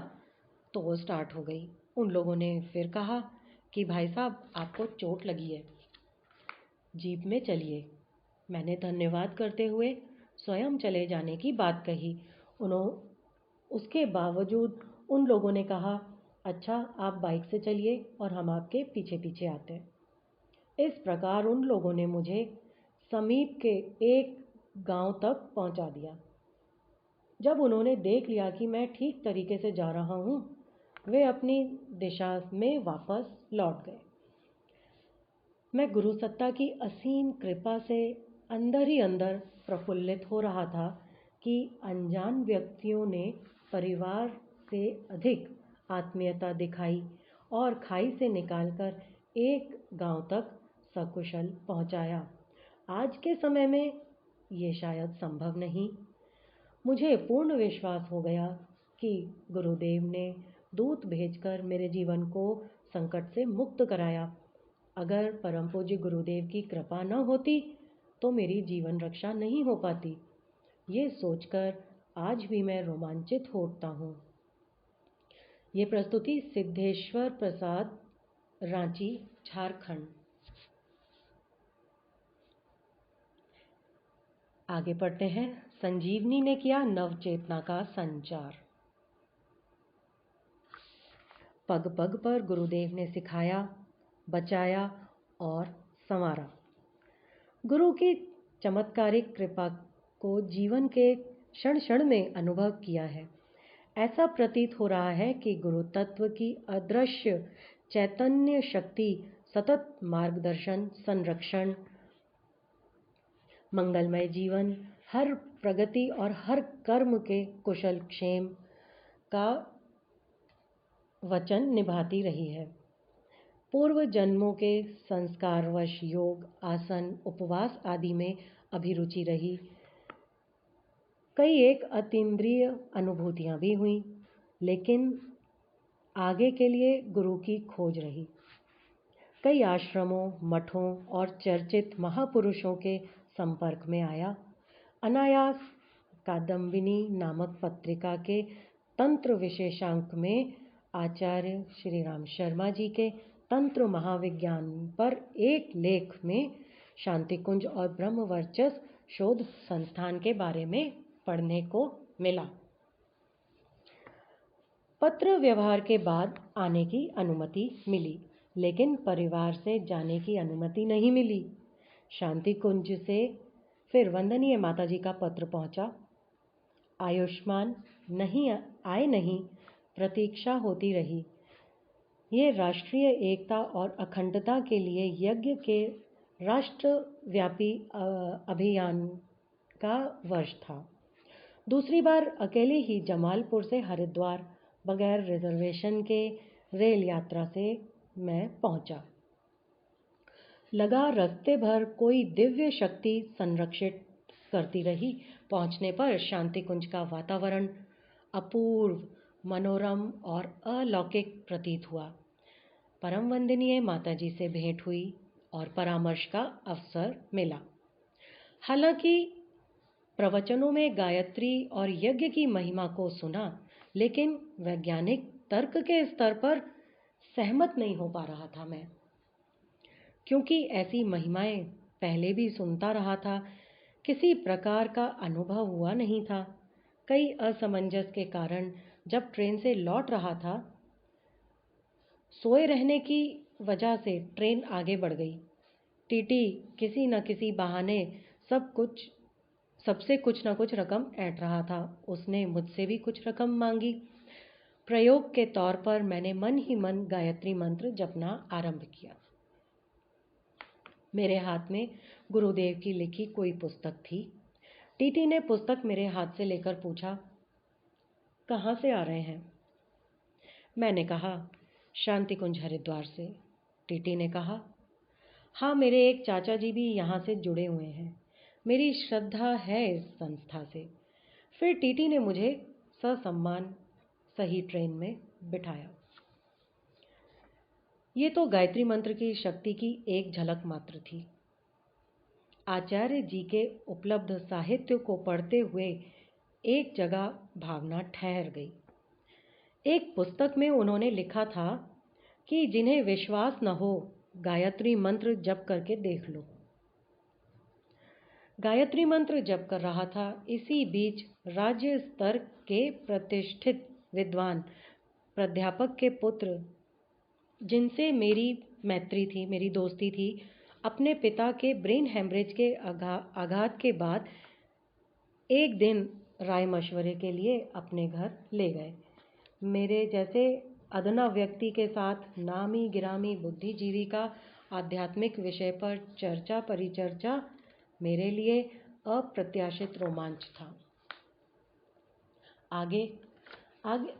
तो वो स्टार्ट हो गई। उन लोगों ने फिर कहा कि भाई साहब, आपको चोट लगी है, जीप में चलिए। मैंने धन्यवाद करते हुए स्वयं चले जाने की बात कही। उसके बावजूद उन लोगों ने कहा, अच्छा आप बाइक से चलिए और हम आपके पीछे पीछे आते हैं। इस प्रकार उन लोगों ने मुझे समीप के एक गांव तक पहुंचा दिया। जब उन्होंने देख लिया कि मैं ठीक तरीके से जा रहा हूं, वे अपनी दिशा में वापस लौट गए। मैं गुरु सत्ता की असीम कृपा से अंदर ही अंदर प्रफुल्लित हो रहा था कि अनजान व्यक्तियों ने परिवार से अधिक आत्मीयता दिखाई और खाई से निकालकर एक गांव तक सकुशल पहुंचाया। आज के समय में ये शायद संभव नहीं। मुझे पूर्ण विश्वास हो गया कि गुरुदेव ने दूत भेजकर मेरे जीवन को संकट से मुक्त कराया। अगर परम पूज्य गुरुदेव की कृपा न होती तो मेरी जीवन रक्षा नहीं हो पाती। ये सोचकर आज भी मैं रोमांचित हो उठता हूँ। ये प्रस्तुति सिद्धेश्वर प्रसाद, रांची, झारखंड। आगे पढ़ते हैं। संजीवनी ने किया नवचेतना का संचार। पग पग पर गुरुदेव ने सिखाया, बचाया और संवारा। गुरु की चमत्कारिक कृपा को जीवन के क्षण क्षण में अनुभव किया है। ऐसा प्रतीत हो रहा है कि गुरु तत्व की अदृश्य चैतन्य शक्ति सतत मार्गदर्शन, संरक्षण, मंगलमय जीवन, हर प्रगति और हर कर्म के कुशल क्षेम का वचन निभाती रही है। पूर्व जन्मों के संस्कारवश योग, आसन, उपवास आदि में अभिरुचि रही। कई एक अतीन्द्रिय अनुभूतियां भी हुई, लेकिन आगे के लिए गुरु की खोज रही। कई आश्रमों, मठों और चर्चित महापुरुषों के संपर्क में आया। अनायास कादम्बिनी नामक पत्रिका के तंत्र विशेषांक में आचार्य श्री राम शर्मा जी के तंत्र महाविज्ञान पर एक लेख में शांति कुंज और ब्रह्म वर्चस्व शोध संस्थान के बारे में पढ़ने को मिला। पत्र व्यवहार के बाद आने की अनुमति मिली, लेकिन परिवार से जाने की अनुमति नहीं मिली। शांति कुंज से फिर वंदनीय माताजी का पत्र पहुंचा। आयुष्मान नहीं, प्रतीक्षा होती रही। ये राष्ट्रीय एकता और अखंडता के लिए यज्ञ के राष्ट्रव्यापी अभियान का वर्ष था। दूसरी बार अकेले ही जमालपुर से हरिद्वार बगैर रिजर्वेशन के रेल यात्रा से मैं पहुंचा। लगा रास्ते भर कोई दिव्य शक्ति संरक्षित करती रही। पहुंचने पर शांति कुंज का वातावरण अपूर्व, मनोरम और अलौकिक प्रतीत हुआ। परम वंदनीय माताजी से भेंट हुई और परामर्श का अवसर मिला। हालांकि प्रवचनों में गायत्री और यज्ञ की महिमा को सुना, लेकिन वैज्ञानिक तर्क के स्तर पर सहमत नहीं हो पा रहा था मैं, क्योंकि ऐसी महिमाएं पहले भी सुनता रहा था, किसी प्रकार का अनुभव हुआ नहीं था। कई असमंजस के कारण जब ट्रेन से लौट रहा था, सोए रहने की वजह से ट्रेन आगे बढ़ गई। टीटी किसी न किसी बहाने सबसे कुछ न कुछ रकम ऐंठ रहा था। उसने मुझसे भी कुछ रकम मांगी। प्रयोग के तौर पर मैंने मन ही मन गायत्री मंत्र जपना आरंभ किया। मेरे हाथ में गुरुदेव की लिखी कोई पुस्तक थी। टीटी ने पुस्तक मेरे हाथ से लेकर पूछा, कहाँ से आ रहे हैं? मैंने कहा, शांति कुंज हरिद्वार से। टीटी ने कहा, हाँ, मेरे एक चाचा जी भी यहाँ से जुड़े हुए हैं। मेरी श्रद्धा है इस संस्था से। फिर टीटी ने मुझे ससम्मान सही ट्रेन में बिठाया। ये तो गायत्री मंत्र की शक्ति की एक झलक मात्र थी। आचार्य जी के उपलब्ध साहित्य को पढ़ते हुए एक जगह भावना ठहर गई। एक पुस्तक में उन्होंने लिखा था कि जिन्हें विश्वास न हो, गायत्री मंत्र जप करके देख लो। गायत्री मंत्र जप कर रहा था। इसी बीच राज्य स्तर के प्रतिष्ठित विद्वान प्राध्यापक के पुत्र, जिनसे मेरी मैत्री थी, मेरी दोस्ती थी, अपने पिता के ब्रेन हेमरेज के आघात के बाद एक दिन राय मशवरे के लिए अपने घर ले गए। मेरे जैसे अदना व्यक्ति के साथ नामी गिरामी बुद्धिजीवी का आध्यात्मिक विषय पर चर्चा परिचर्चा मेरे लिए अप्रत्याशित रोमांच था। आगे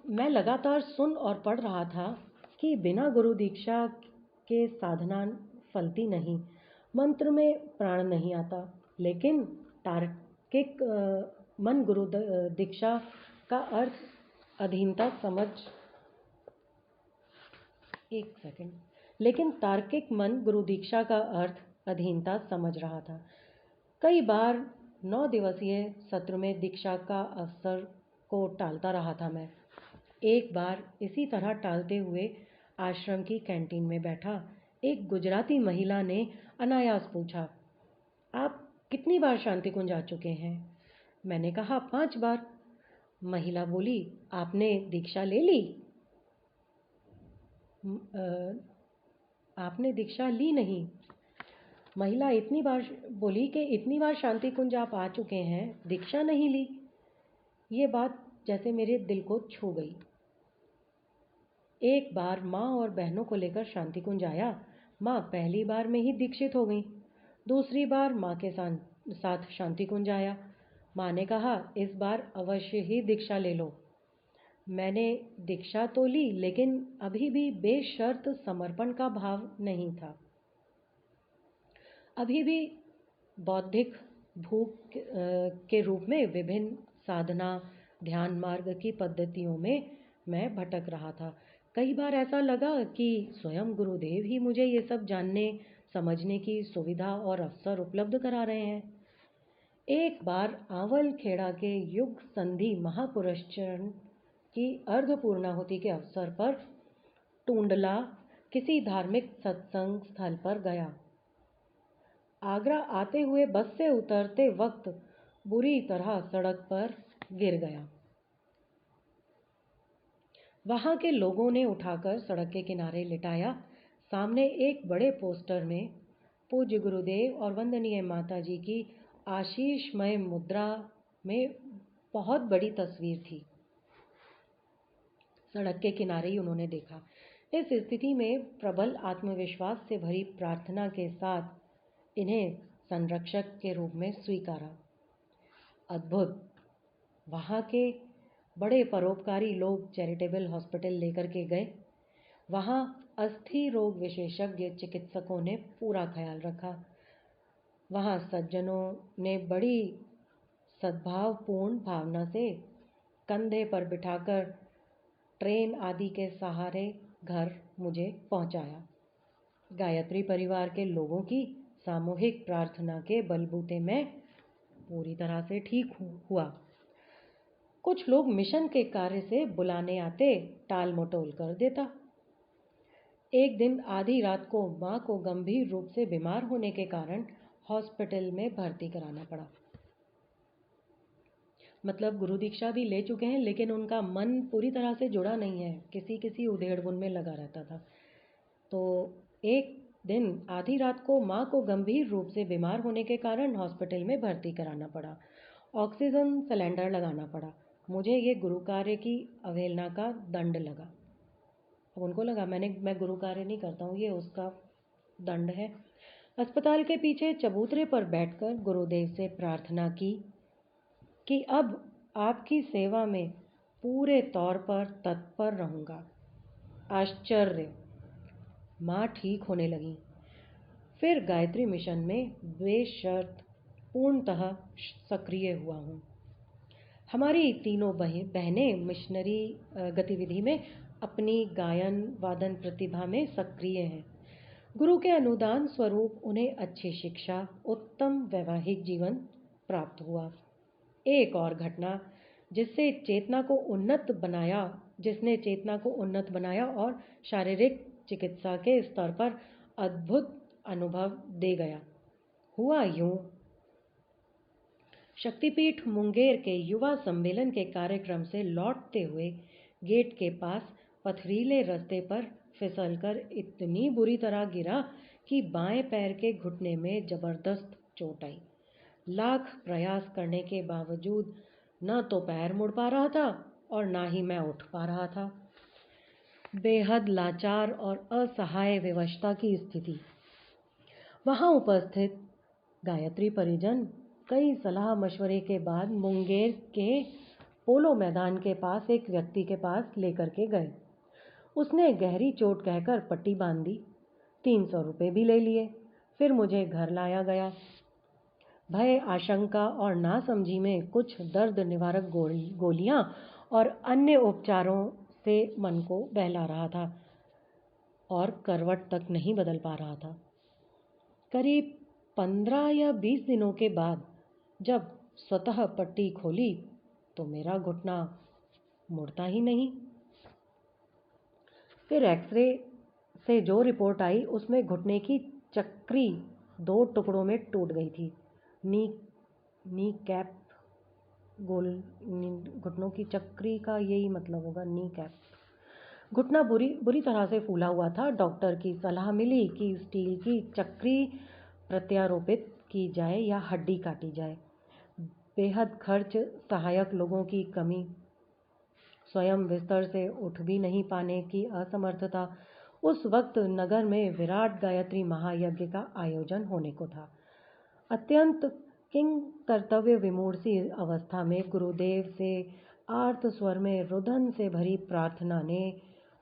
मैं लगातार सुन और पढ़ रहा था कि बिना गुरु दीक्षा के साधना फलती नहीं, मंत्र में प्राण नहीं आता। लेकिन तार्किक मन गुरु दीक्षा का अर्थ अधीनता समझ तार्किक मन गुरु दीक्षा का अर्थ अधीनता समझ रहा था। कई बार 9 दिवसीय सत्र में दीक्षा का अवसर को टालता रहा था मैं। एक बार इसी तरह टालते हुए आश्रम की कैंटीन में बैठा एक गुजराती महिला ने अनायास पूछा, आप कितनी बार शांति कुंज आ चुके हैं? मैंने कहा, 5 बार। महिला बोली, आपने दीक्षा ले ली? आपने दीक्षा ली नहीं। महिला बोली कि इतनी बार शांति कुंज आप आ चुके हैं, दीक्षा नहीं ली। ये बात जैसे मेरे दिल को छू गई। एक बार माँ और बहनों को लेकर शांति कुंज आया। माँ पहली बार में ही दीक्षित हो गई। दूसरी बार माँ के साथ शांति कुंज आया। माँ ने कहा, इस बार अवश्य ही दीक्षा ले लो। मैंने दीक्षा तो ली, लेकिन अभी भी बेशर्त समर्पण का भाव नहीं था। अभी भी बौद्धिक भूख के रूप में विभिन्न साधना ध्यान मार्ग की पद्धतियों में मैं भटक रहा था। कई बार ऐसा लगा कि स्वयं गुरुदेव ही मुझे ये सब जानने समझने की सुविधा और अवसर उपलब्ध करा रहे हैं। एक बार आंवल खेड़ा के युग संधि महापुरुषचरण की अर्ध पूर्णाहुति के अवसर पर टूंडला किसी धार्मिक सत्संग स्थल पर गया। आगरा आते हुए बस से उतरते वक्त बुरी तरह सड़क पर गिर गया। वहां के लोगों ने उठाकर सड़क के किनारे लिटाया। सामने एक बड़े पोस्टर में पूज्य गुरुदेव और वंदनीय माताजी की आशीषमय मुद्रा में बहुत बड़ी तस्वीर थी। सड़क के किनारे ही उन्होंने देखा। इस स्थिति में प्रबल आत्मविश्वास से भरी प्रार्थना के साथ इन्हें संरक्षक के रूप में स्वीकारा। अद्भुत! वहाँ के बड़े परोपकारी लोग चैरिटेबल हॉस्पिटल लेकर के गए। वहाँ अस्थि रोग विशेषज्ञ चिकित्सकों ने पूरा ख्याल रखा। वहां सज्जनों ने बड़ी सद्भावपूर्ण भावना से कंधे पर बिठाकर ट्रेन आदि के सहारे घर मुझे पहुंचाया। गायत्री परिवार के लोगों की सामूहिक प्रार्थना के बलबूते मैं पूरी तरह से ठीक हुआ। कुछ लोग मिशन के कार्य से बुलाने आते, टाल मटोल कर देता। एक दिन आधी रात को माँ को गंभीर रूप से बीमार होने के कारण हॉस्पिटल में भर्ती कराना पड़ा। मतलब गुरु दीक्षा भी ले चुके हैं, लेकिन उनका मन पूरी तरह से जुड़ा नहीं है, किसी किसी उधेड़-बुन में लगा रहता था। तो एक दिन आधी रात को माँ को गंभीर रूप से बीमार होने के कारण हॉस्पिटल में भर्ती कराना पड़ा। ऑक्सीजन सिलेंडर लगाना पड़ा। मुझे ये गुरु कार्य की अवहेलना का दंड लगा। उनको लगा मैं गुरु कार्य नहीं करता हूँ, ये उसका दंड है। अस्पताल के पीछे चबूतरे पर बैठकर गुरुदेव से प्रार्थना की कि अब आपकी सेवा में पूरे तौर पर तत्पर रहूँगा। आश्चर्य, माँ ठीक होने लगी। फिर गायत्री मिशन में बेशर्त पूर्णतः सक्रिय हुआ हूँ। हमारी तीनों बहनें मिशनरी गतिविधि में अपनी गायन वादन प्रतिभा में सक्रिय हैं। गुरु के अनुदान स्वरूप उन्हें अच्छी शिक्षा, उत्तम वैवाहिक जीवन प्राप्त हुआ। एक और घटना जिसने चेतना को उन्नत बनाया और शारीरिक चिकित्सा के स्तर पर अद्भुत अनुभव दे गया। हुआ यूं, शक्तिपीठ मुंगेर के युवा सम्मेलन के कार्यक्रम से लौटते हुए गेट के पास पथरीले रास्ते पर फिसलकर इतनी बुरी तरह गिरा कि बाएं पैर के घुटने में जबरदस्त चोट आई। लाख प्रयास करने के बावजूद न तो पैर मुड़ पा रहा था और ना ही मैं उठ पा रहा था। बेहद लाचार और असहाय विवशता की स्थिति। वहां उपस्थित गायत्री परिजन कई सलाह मशवरे के बाद मुंगेर के पोलो मैदान के पास एक व्यक्ति के पास लेकर के गए। उसने गहरी चोट कहकर पट्टी बांध दी, 300 रुपये भी ले लिए। फिर मुझे घर लाया गया। भय, आशंका और नासमझी में कुछ दर्द निवारक गोलियां और अन्य उपचारों से मन को बहला रहा था और करवट तक नहीं बदल पा रहा था। करीब 15 या 20 दिनों के बाद जब स्वतः पट्टी खोली तो मेरा घुटना मुड़ता ही नहीं। फिर एक्सरे से जो रिपोर्ट आई उसमें घुटने की चक्री 2 टुकड़ों में टूट गई थी। नी कैप घुटनों की चक्री का यही मतलब होगा, नी कैप। घुटना बुरी तरह से फूला हुआ था। डॉक्टर की सलाह मिली कि स्टील की चक्री प्रत्यारोपित की जाए या हड्डी काटी जाए। बेहद खर्च, सहायक लोगों की कमी, स्वयं बिस्तर से उठ भी नहीं पाने की असमर्थता। उस वक्त नगर में विराट गायत्री महायज्ञ का आयोजन होने को था। अत्यंत किंग कर्तव्य विमूढ़ सी अवस्था में गुरुदेव से आर्त स्वर में रुदन से भरी प्रार्थना ने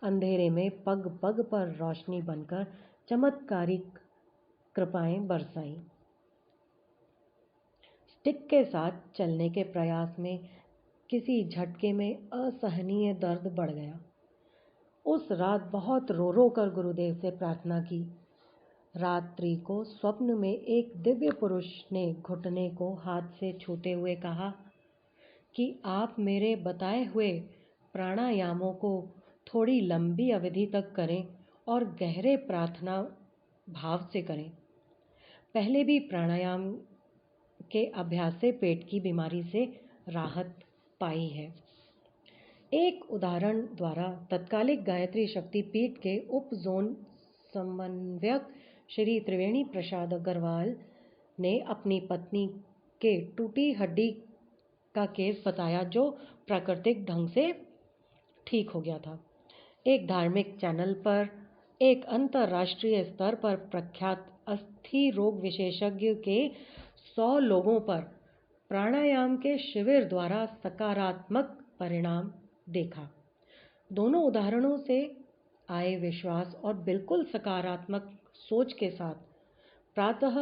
अंधेरे में पग पग पर रोशनी बनकर चमत्कारिक कृपाएं बरसाई। स्टिक के साथ चलने के प्रयास में किसी झटके में असहनीय दर्द बढ़ गया। उस रात बहुत रो रो कर गुरुदेव से प्रार्थना की। रात्रि को स्वप्न में एक दिव्य पुरुष ने घुटने को हाथ से छूते हुए कहा कि आप मेरे बताए हुए प्राणायामों को थोड़ी लंबी अवधि तक करें और गहरे प्रार्थना भाव से करें। पहले भी प्राणायाम के अभ्यास से पेट की बीमारी से राहत पाई है। एक उदाहरण द्वारा तत्कालिक गायत्री शक्ति पीठ के उप जोन समन्वयक श्री त्रिवेणी प्रसाद अग्रवाल ने अपनी पत्नी के टूटी हड्डी का केस बताया जो प्राकृतिक ढंग से ठीक हो गया था। एक धार्मिक चैनल पर एक अंतर्राष्ट्रीय स्तर पर प्रख्यात अस्थि रोग विशेषज्ञ के 100 लोगों पर प्राणायाम के शिविर द्वारा सकारात्मक परिणाम देखा। दोनों उदाहरणों से आए विश्वास और बिल्कुल सकारात्मक सोच के साथ प्रातः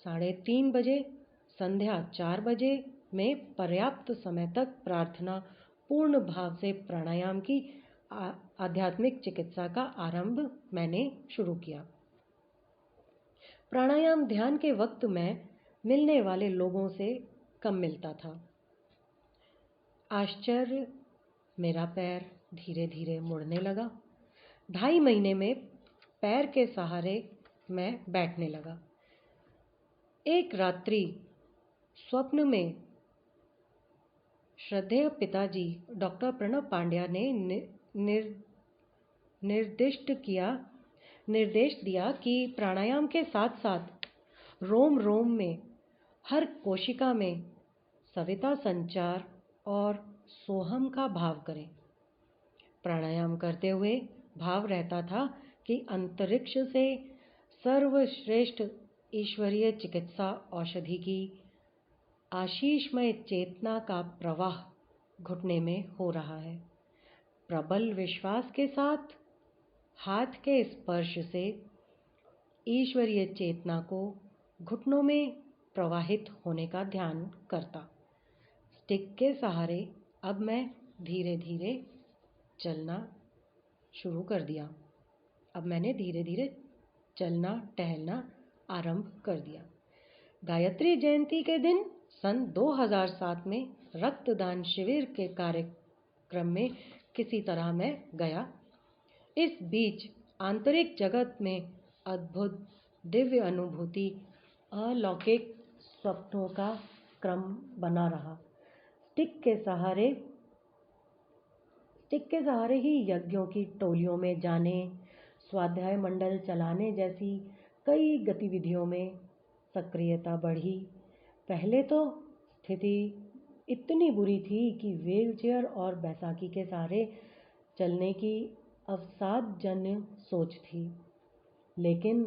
3:30 बजे, संध्या 4 बजे में पर्याप्त समय तक प्रार्थना पूर्ण भाव से प्राणायाम की आध्यात्मिक चिकित्सा का आरंभ मैंने शुरू किया। प्राणायाम ध्यान के वक्त मैं मिलने वाले लोगों से कम मिलता था। आश्चर्य, मेरा पैर धीरे धीरे मुड़ने लगा। 2.5 महीने में पैर के सहारे मैं बैठने लगा। एक रात्रि स्वप्न में श्रद्धेय पिताजी डॉक्टर प्रणव पांड्या ने निर्देश दिया कि प्राणायाम के साथ साथ रोम रोम में, हर कोशिका में सविता संचार और सोहम का भाव करें। प्राणायाम करते हुए भाव रहता था कि अंतरिक्ष से सर्वश्रेष्ठ ईश्वरीय चिकित्सा औषधि की आशीषमय चेतना का प्रवाह घुटने में हो रहा है। प्रबल विश्वास के साथ हाथ के स्पर्श से ईश्वरीय चेतना को घुटनों में प्रवाहित होने का ध्यान करता। स्टिक के सहारे अब मैं धीरे धीरे चलना शुरू कर दिया। अब मैंने धीरे धीरे चलना टहलना आरंभ कर दिया। गायत्री जयंती के दिन सन 2007 में रक्तदान शिविर के कार्यक्रम में किसी तरह मैं गया। इस बीच आंतरिक जगत में अद्भुत दिव्य अनुभूति, अलौकिक स्वप्नों का क्रम बना रहा। स्टिक के सहारे ही यज्ञों की टोलियों में जाने, स्वाध्याय मंडल चलाने जैसी कई गतिविधियों में सक्रियता बढ़ी। पहले तो स्थिति इतनी बुरी थी कि व्हीलचेयर और बैसाखी के सहारे चलने की अवसादजन्य सोच थी, लेकिन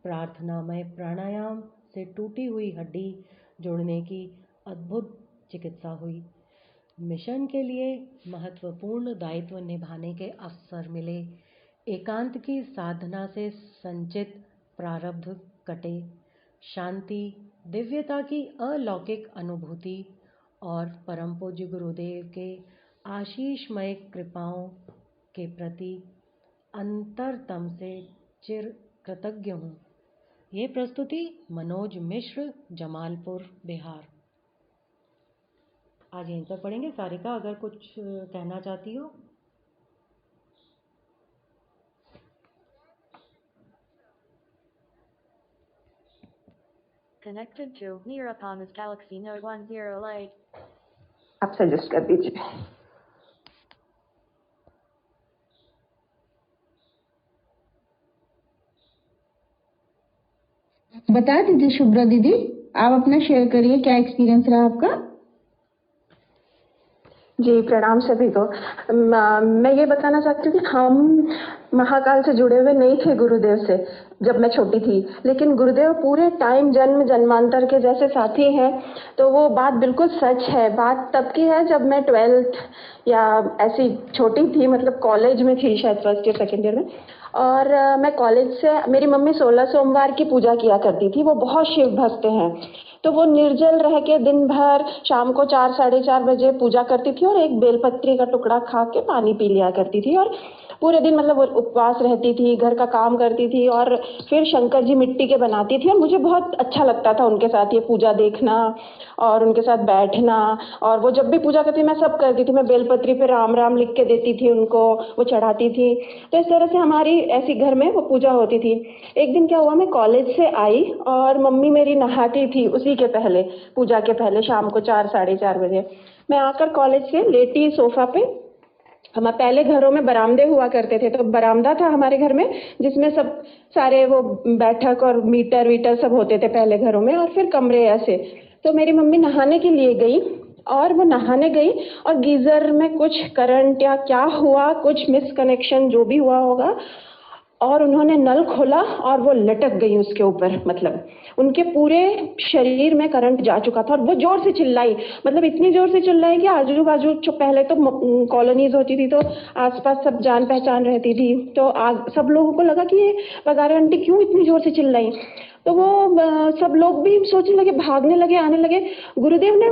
प्रार्थनामय प्राणायाम से टूटी हुई हड्डी जोड़ने की अद्भुत चिकित्सा हुई। मिशन के लिए महत्वपूर्ण दायित्व निभाने के अवसर मिले। एकांत की साधना से संचित प्रारब्ध कटे। शांति, दिव्यता की अलौकिक अनुभूति और परम पूज्य गुरुदेव के आशीषमय कृपाओं के प्रति अंतरतम से चिर कृतज्ञ हूँ। ये प्रस्तुति मनोज मिश्र, जमालपुर, बिहार। आज यहीं तक पढ़ेंगे। सारिका, अगर कुछ कहना चाहती हो। Connected to Nearapalmas Galaxy Note 10 Lite. आप सजेस्ट कर दीजिए। बता दीजिए शुभ्रा दीदी, आप अपना शेयर करिए, क्या एक्सपीरियंस रहा आपका? जी प्रणाम सभी को। मैं ये बताना चाहती हूँ कि हम महाकाल से जुड़े हुए नहीं थे गुरुदेव से जब मैं छोटी थी, लेकिन गुरुदेव पूरे टाइम जन्म जन्मांतर के जैसे साथी हैं। तो वो बात बिल्कुल सच है। बात तब की है जब मैं 12th या ऐसी छोटी थी, मतलब कॉलेज में थी, शायद फर्स्ट ईयर सेकेंड ईयर में। और मैं कॉलेज से, मेरी मम्मी 16 सोमवार की पूजा किया करती थी। वो बहुत शिव भक्त हैं, तो वो निर्जल रह के दिन भर शाम को 4 साढ़े 4 बजे पूजा करती थी और एक बेलपत्री का टुकड़ा खा के पानी पी लिया करती थी। और पूरे दिन मतलब वो उपवास रहती थी, घर का काम करती थी और फिर शंकर जी मिट्टी के बनाती थी। और मुझे बहुत अच्छा लगता था उनके साथ ये पूजा देखना और उनके साथ बैठना। और वो जब भी पूजा करती मैं सब करती थी। मैं बेलपत्री पे राम राम लिख के देती थी उनको, वो चढ़ाती थी। तो इस तरह से हमारी ऐसी घर में वो पूजा होती थी। एक दिन क्या हुआ, मैं कॉलेज से आई और मम्मी मेरी नहाती थी उसी के पहले, पूजा के पहले, शाम को 4 साढ़े 4 बजे। मैं आकर कॉलेज से लेटी सोफा पे। हमारे पहले घरों में बरामदे हुआ करते थे, तो बरामदा था हमारे घर में जिसमें सब सारे वो बैठक और मीटर वीटर सब होते थे पहले घरों में, और फिर कमरे ऐसे। तो मेरी मम्मी नहाने के लिए गई और वो नहाने गई और गीजर में कुछ करंट या क्या हुआ, कुछ मिसकनेक्शन जो भी हुआ होगा, और उन्होंने नल खोला और वो लटक गई उसके ऊपर, मतलब उनके पूरे शरीर में करंट जा चुका था। और वो जोर से चिल्लाई, मतलब इतनी जोर से चिल्लाई कि आजू बाजू जो पहले तो कॉलोनीज होती थी तो आसपास सब जान पहचान रहती थी, तो सब लोगों को लगा कि ये बगारे आंटी क्यों इतनी जोर से चिल्लाई। तो वो सब लोग भी सोचने लगे, भागने लगे, आने लगे। गुरुदेव ने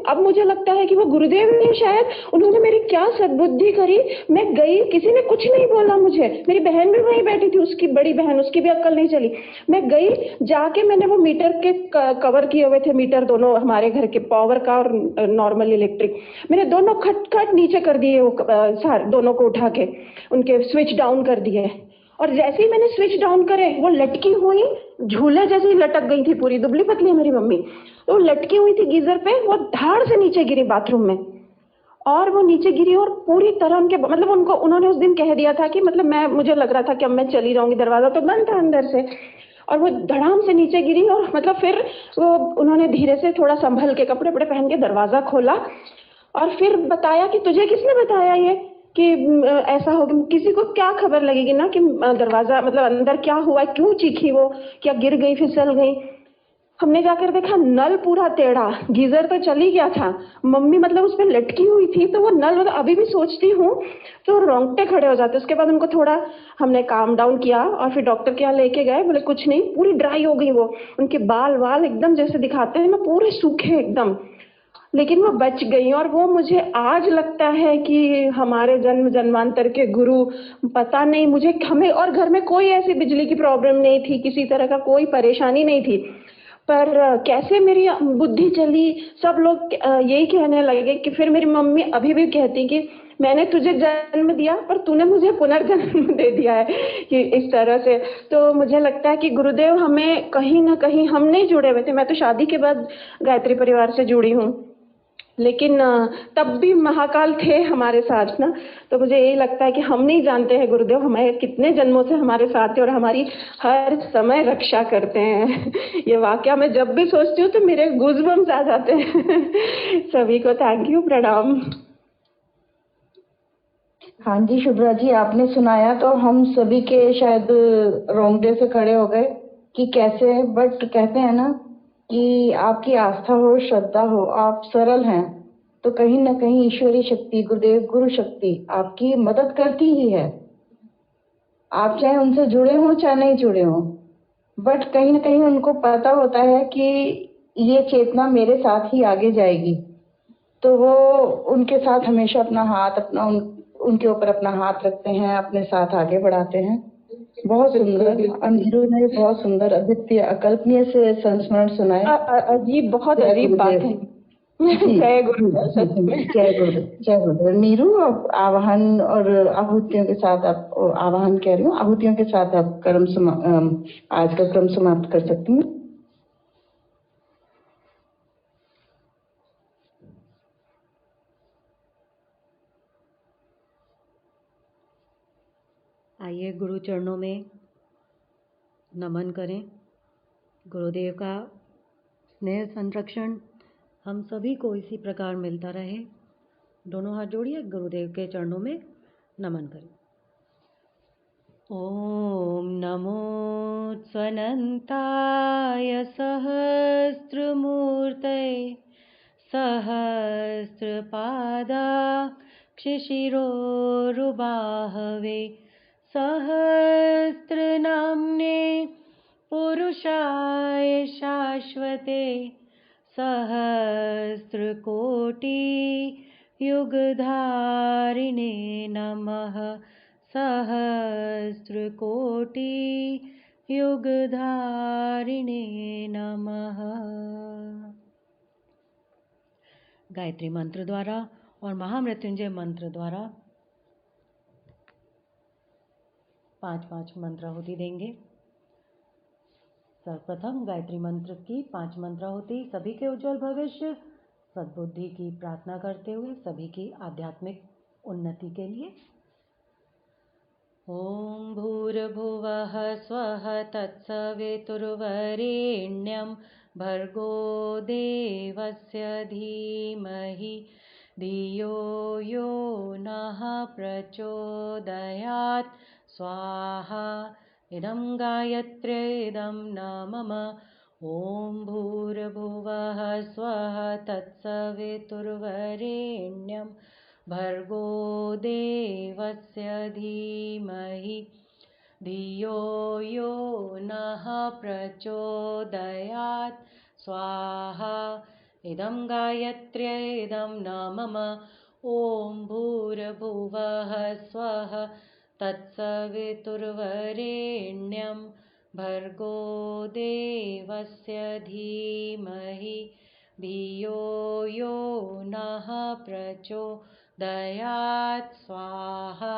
अब मुझे लगता है कि वो गुरुदेव ने शायद, उन्होंने मेरी क्या सद्बुद्धि करी। मैं गई, किसी ने कुछ नहीं बोला मुझे, मेरी बहन भी वहीं बैठी थी, उसकी बड़ी बहन, उसकी भी अक्ल नहीं चली। मैं गई, जाके मैंने वो मीटर के कवर किए हुए थे मीटर दोनों हमारे घर के, पावर का और नॉर्मल इलेक्ट्रिक, मैंने दोनों खट खट नीचे कर दिए, वो दोनों को उठा के उनके स्विच डाउन कर दिए। और जैसे ही मैंने स्विच डाउन करे, वो लटकी हुई झूले जैसे ही लटक गई थी, पूरी दुबली पतली है मेरी मम्मी, तो लटकी हुई थी गीजर पे, वो धाड़ से नीचे गिरी बाथरूम में। और वो नीचे गिरी और पूरी तरह उनके, मतलब उन्होंने उस दिन कह दिया था कि, मतलब मुझे लग रहा था कि अब मैं चली जाऊंगी, दरवाजा तो बंद था अंदर से, और वो धड़ाम से नीचे गिरी। और मतलब फिर वो उन्होंने धीरे से थोड़ा संभल के कपड़े वपड़े पहन के दरवाजा खोला और फिर बताया कि तुझे किसने बताया ये कि ऐसा हो गया, किसी को क्या खबर लगेगी ना कि दरवाजा, मतलब अंदर क्या हुआ, क्यों चीखी वो, क्या गिर गई, फिसल गई। हमने जाकर देखा, नल पूरा टेढ़ा, गीजर तो चल ही गया था, मम्मी मतलब उस पर लटकी हुई थी, तो वो नल, मतलब अभी भी सोचती हूँ तो रोंगटे खड़े हो जाते। उसके बाद उनको थोड़ा हमने काम डाउन किया और फिर डॉक्टर के यहाँ लेके गए, बोले कुछ नहीं, पूरी ड्राई हो गई वो, उनके बाल वाल एकदम जैसे दिखाते हैं ना, पूरे सूखे एकदम, लेकिन वो बच गई। और वो मुझे आज लगता है कि हमारे जन्म जन्मांतर के गुरु, पता नहीं मुझे, हमें और घर में कोई ऐसी बिजली की प्रॉब्लम नहीं थी, किसी तरह का कोई परेशानी नहीं थी, पर कैसे मेरी बुद्धि चली, सब लोग यही कहने लगे कि, फिर मेरी मम्मी अभी भी कहती कि मैंने तुझे जन्म दिया पर तूने मुझे पुनर्जन्म दे दिया है, कि इस तरह से। तो मुझे लगता है कि गुरुदेव हमें कहीं ना कहीं, हम नहीं जुड़े हुए थे, मैं तो शादी के बाद गायत्री परिवार से जुड़ी हूँ, लेकिन तब भी महाकाल थे हमारे साथ ना। तो मुझे यही लगता है कि हम नहीं जानते हैं गुरुदेव हमारे कितने जन्मों से हमारे साथ थे और हमारी हर समय रक्षा करते हैं। ये वाकया मैं जब भी सोचती हूँ तो मेरे गूज़बम्स आ जाते हैं। सभी को थैंक यू, प्रणाम। हाँ जी शुभ्रा जी, आपने सुनाया तो हम सभी के शायद रोंगटे से खड़े हो गए कि कैसे, बट कहते हैं ना कि आपकी आस्था हो, श्रद्धा हो, आप सरल हैं, तो कहीं ना कहीं ईश्वरीय शक्ति, गुरुदेव गुरु शक्ति आपकी मदद करती ही है। आप चाहे उनसे जुड़े हों चाहे नहीं जुड़े हों, बट कहीं ना कहीं उनको पता होता है कि ये चेतना मेरे साथ ही आगे जाएगी, तो वो उनके साथ हमेशा अपना हाथ, उनके ऊपर अपना हाथ रखते हैं, अपने साथ आगे बढ़ाते हैं। बहुत सुंदर, अनिरुद्ध ने बहुत सुंदर, अद्वितीय, अकल्पनीय से संस्मरण सुनाए। अजीब, बहुत अजीब बात है। जय गुरुदेव, सच में जय गुरुदेव, जय गुरुदेव। नीरू, अब आवाहन और आहुतियों के साथ आप, आवाहन कह रही हूँ, आहुतियों के साथ आप आज का क्रम समाप्त कर सकती हैं। आइए गुरु चरणों में नमन करें। गुरुदेव का स्नेह संरक्षण हम सभी को इसी प्रकार मिलता रहे। दोनों हाथ जोड़िए, गुरुदेव के चरणों में नमन करें। ओम नमो स्वनंताय सहस्रमूर्तये सहस्रपादाक्षिशिरोरुबाहवे सहस्रनाम्ने पुरुषाय शाश्वते सहस्रकोटियुगधारिणे नमः सहस्रकोटियुगधारिणे नमः। गायत्री मंत्र द्वारा और महामृत्युंजय मंत्र द्वारा 5-5 मंत्राहुति देंगे। सर्वप्रथम गायत्री मंत्र की 5 मंत्राहुति सभी के उज्जवल भविष्य, सद्बुद्धि की प्रार्थना करते हुए सभी की आध्यात्मिक उन्नति के लिए। ओम भूर्भुवः स्वः तत्सवितुर्वरेण्यं भर्गो देवस्य धीमहि धियो यो नः प्रचोदयात्। स्वाहा इदं गायत्र्येदं न मम ॐ भूर्भुवः स्वः तत्सवितुर्वरेण्यं भर्गो देवस्य धीमहि धियो यो नः प्रचोदयात् स्वाहा इदं गायत्र्येदं न मम ॐ भूर्भुवः स्वः तत्सवितुर्वरेण्यं भर्गो देवस्य धीमहि धियो यो नः प्रचोदयात् स्वाहा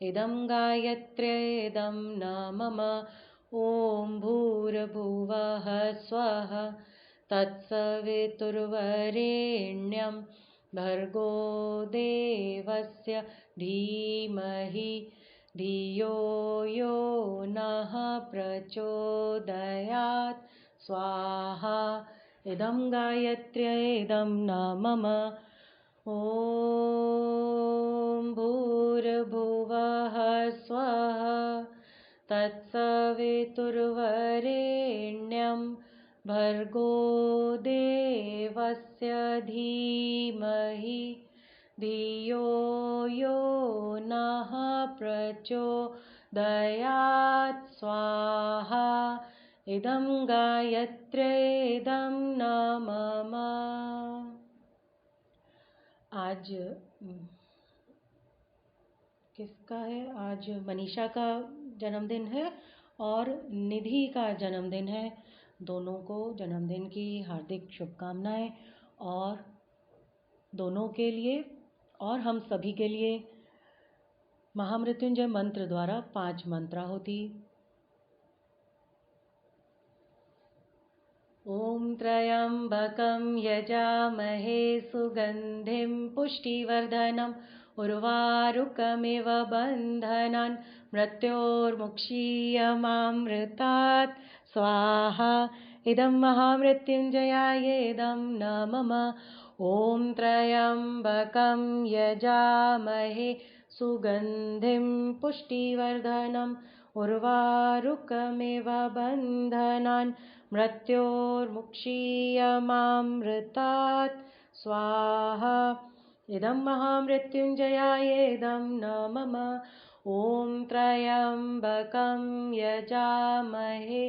इदं गायत्र्येदं न मम ॐ भूर्भुवः स्वः तत्सवितुर्वरेण्यं भर्गो देवस्य धीमहि धियो यो नः प्रचोदयात् स्वाहा इदं गायत्र्येदं न मम ॐ भूर्भुवः स्वः तत्सवितुर्वरेण्यं भर्गो देवस्य धीमहि धियो यो नः प्रचोदयात् स्वाहा इदं गायत्र्येदं न मम। आज किसका है? आज मनीषा का जन्मदिन है और निधि का जन्मदिन है। दोनों को जन्मदिन की हार्दिक शुभकामनाएं और दोनों के लिए और हम सभी के लिए महामृत्युंजय मंत्र द्वारा 5 मंत्राहुति। ॐ त्र्यम्बकं यजामहे सुगन्धिं पुष्टिवर्धनम् उर्वारुकमिव बन्धनान् मृत्योर्मुक्षीयमामृतात् स्वाहा इदं महामृत्युञ्जयायेदं न मम ॐ त्र्यम्बकं यजामहे सुगन्धिं पुष्टिवर्धनम् उर्वारुकमिव बन्धनान् मृत्योर्मुक्षीयमामृतात् स्वाहा इदं महामृत्युञ्जयायेदं न मम ॐ त्र्यम्बकं यजामहे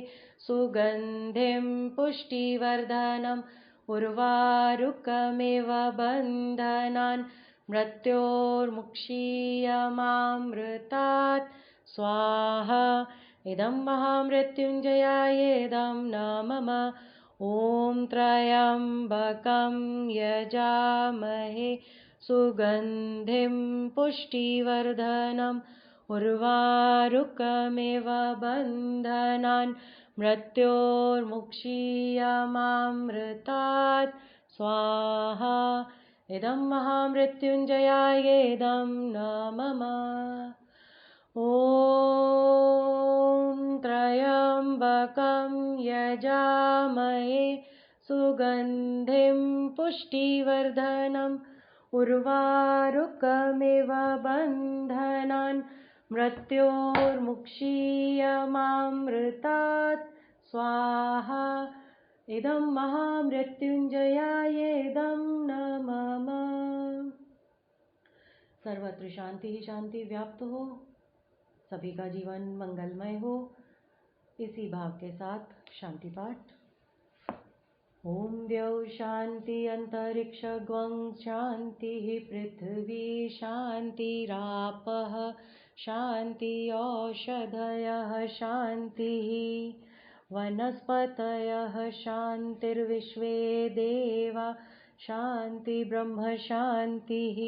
सुगन्धिं पुष्टिवर्धनम् उर्वारुकमिव बन्धनान् मृत्योर्मुक्षीयमामृतात् स्वाहा इदं महामृत्युञ्जयायेदं न मम ॐ त्र्यम्बकं यजामहे सुगन्धिं पुष्टिवर्धनम् उर्वारुकमिव बन्धनान् मृत्योर्मुक्षीयमामृतात् स्वाहा इदं महामृत्युञ्जयायेदं न मम ॐ त्र्यम्बकं यजामहे सुगन्धिं पुष्टिवर्धनम् उर्वारुकमिव बन्धनान् मृत्योर्मुक्षीयमामृतात् स्वाहा इदं महामृत्युञ्जयायेदं न मम। सर्वत्र शांति ही शांति व्याप्त हो, सभी का जीवन मंगलमय हो। इसी भाव के साथ शांति पाठ। ओम द्यौ शांति अंतरिक्ष ग्वं शांति पृथ्वी शांतिरापः शांति औषधयः शांतिः वनस्पतयः शांतिर्विश्वे देवा शांति ब्रह्म शांतिः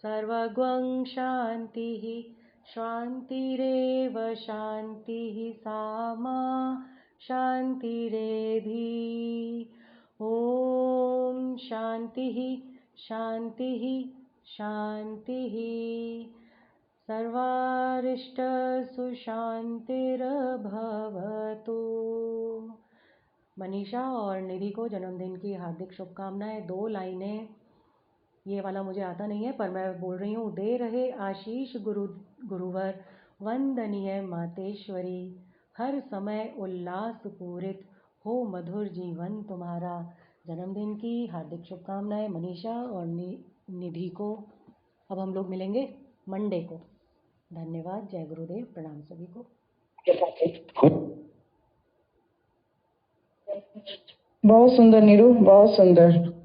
सर्वगं शांतिः शांतिरेव शांतिः सामा शांतिरेधि। ओम शांतिः शांतिः शांतिः। सर्वारिष्ट सुशांतिर्भवतु। मनीषा और निधि को जन्मदिन की हार्दिक शुभकामनाएं। 2 लाइनें, ये वाला मुझे आता नहीं है पर मैं बोल रही हूँ। दे रहे आशीष गुरुवर वंदनीय मातेश्वरी, हर समय उल्लास पूरित हो मधुर जीवन तुम्हारा। जन्मदिन की हार्दिक शुभकामनाएं मनीषा और निधि को। अब हम लोग मिलेंगे मंडे को। धन्यवाद। जय गुरुदेव। प्रणाम सभी को। बहुत सुंदर नीरू, बहुत सुंदर।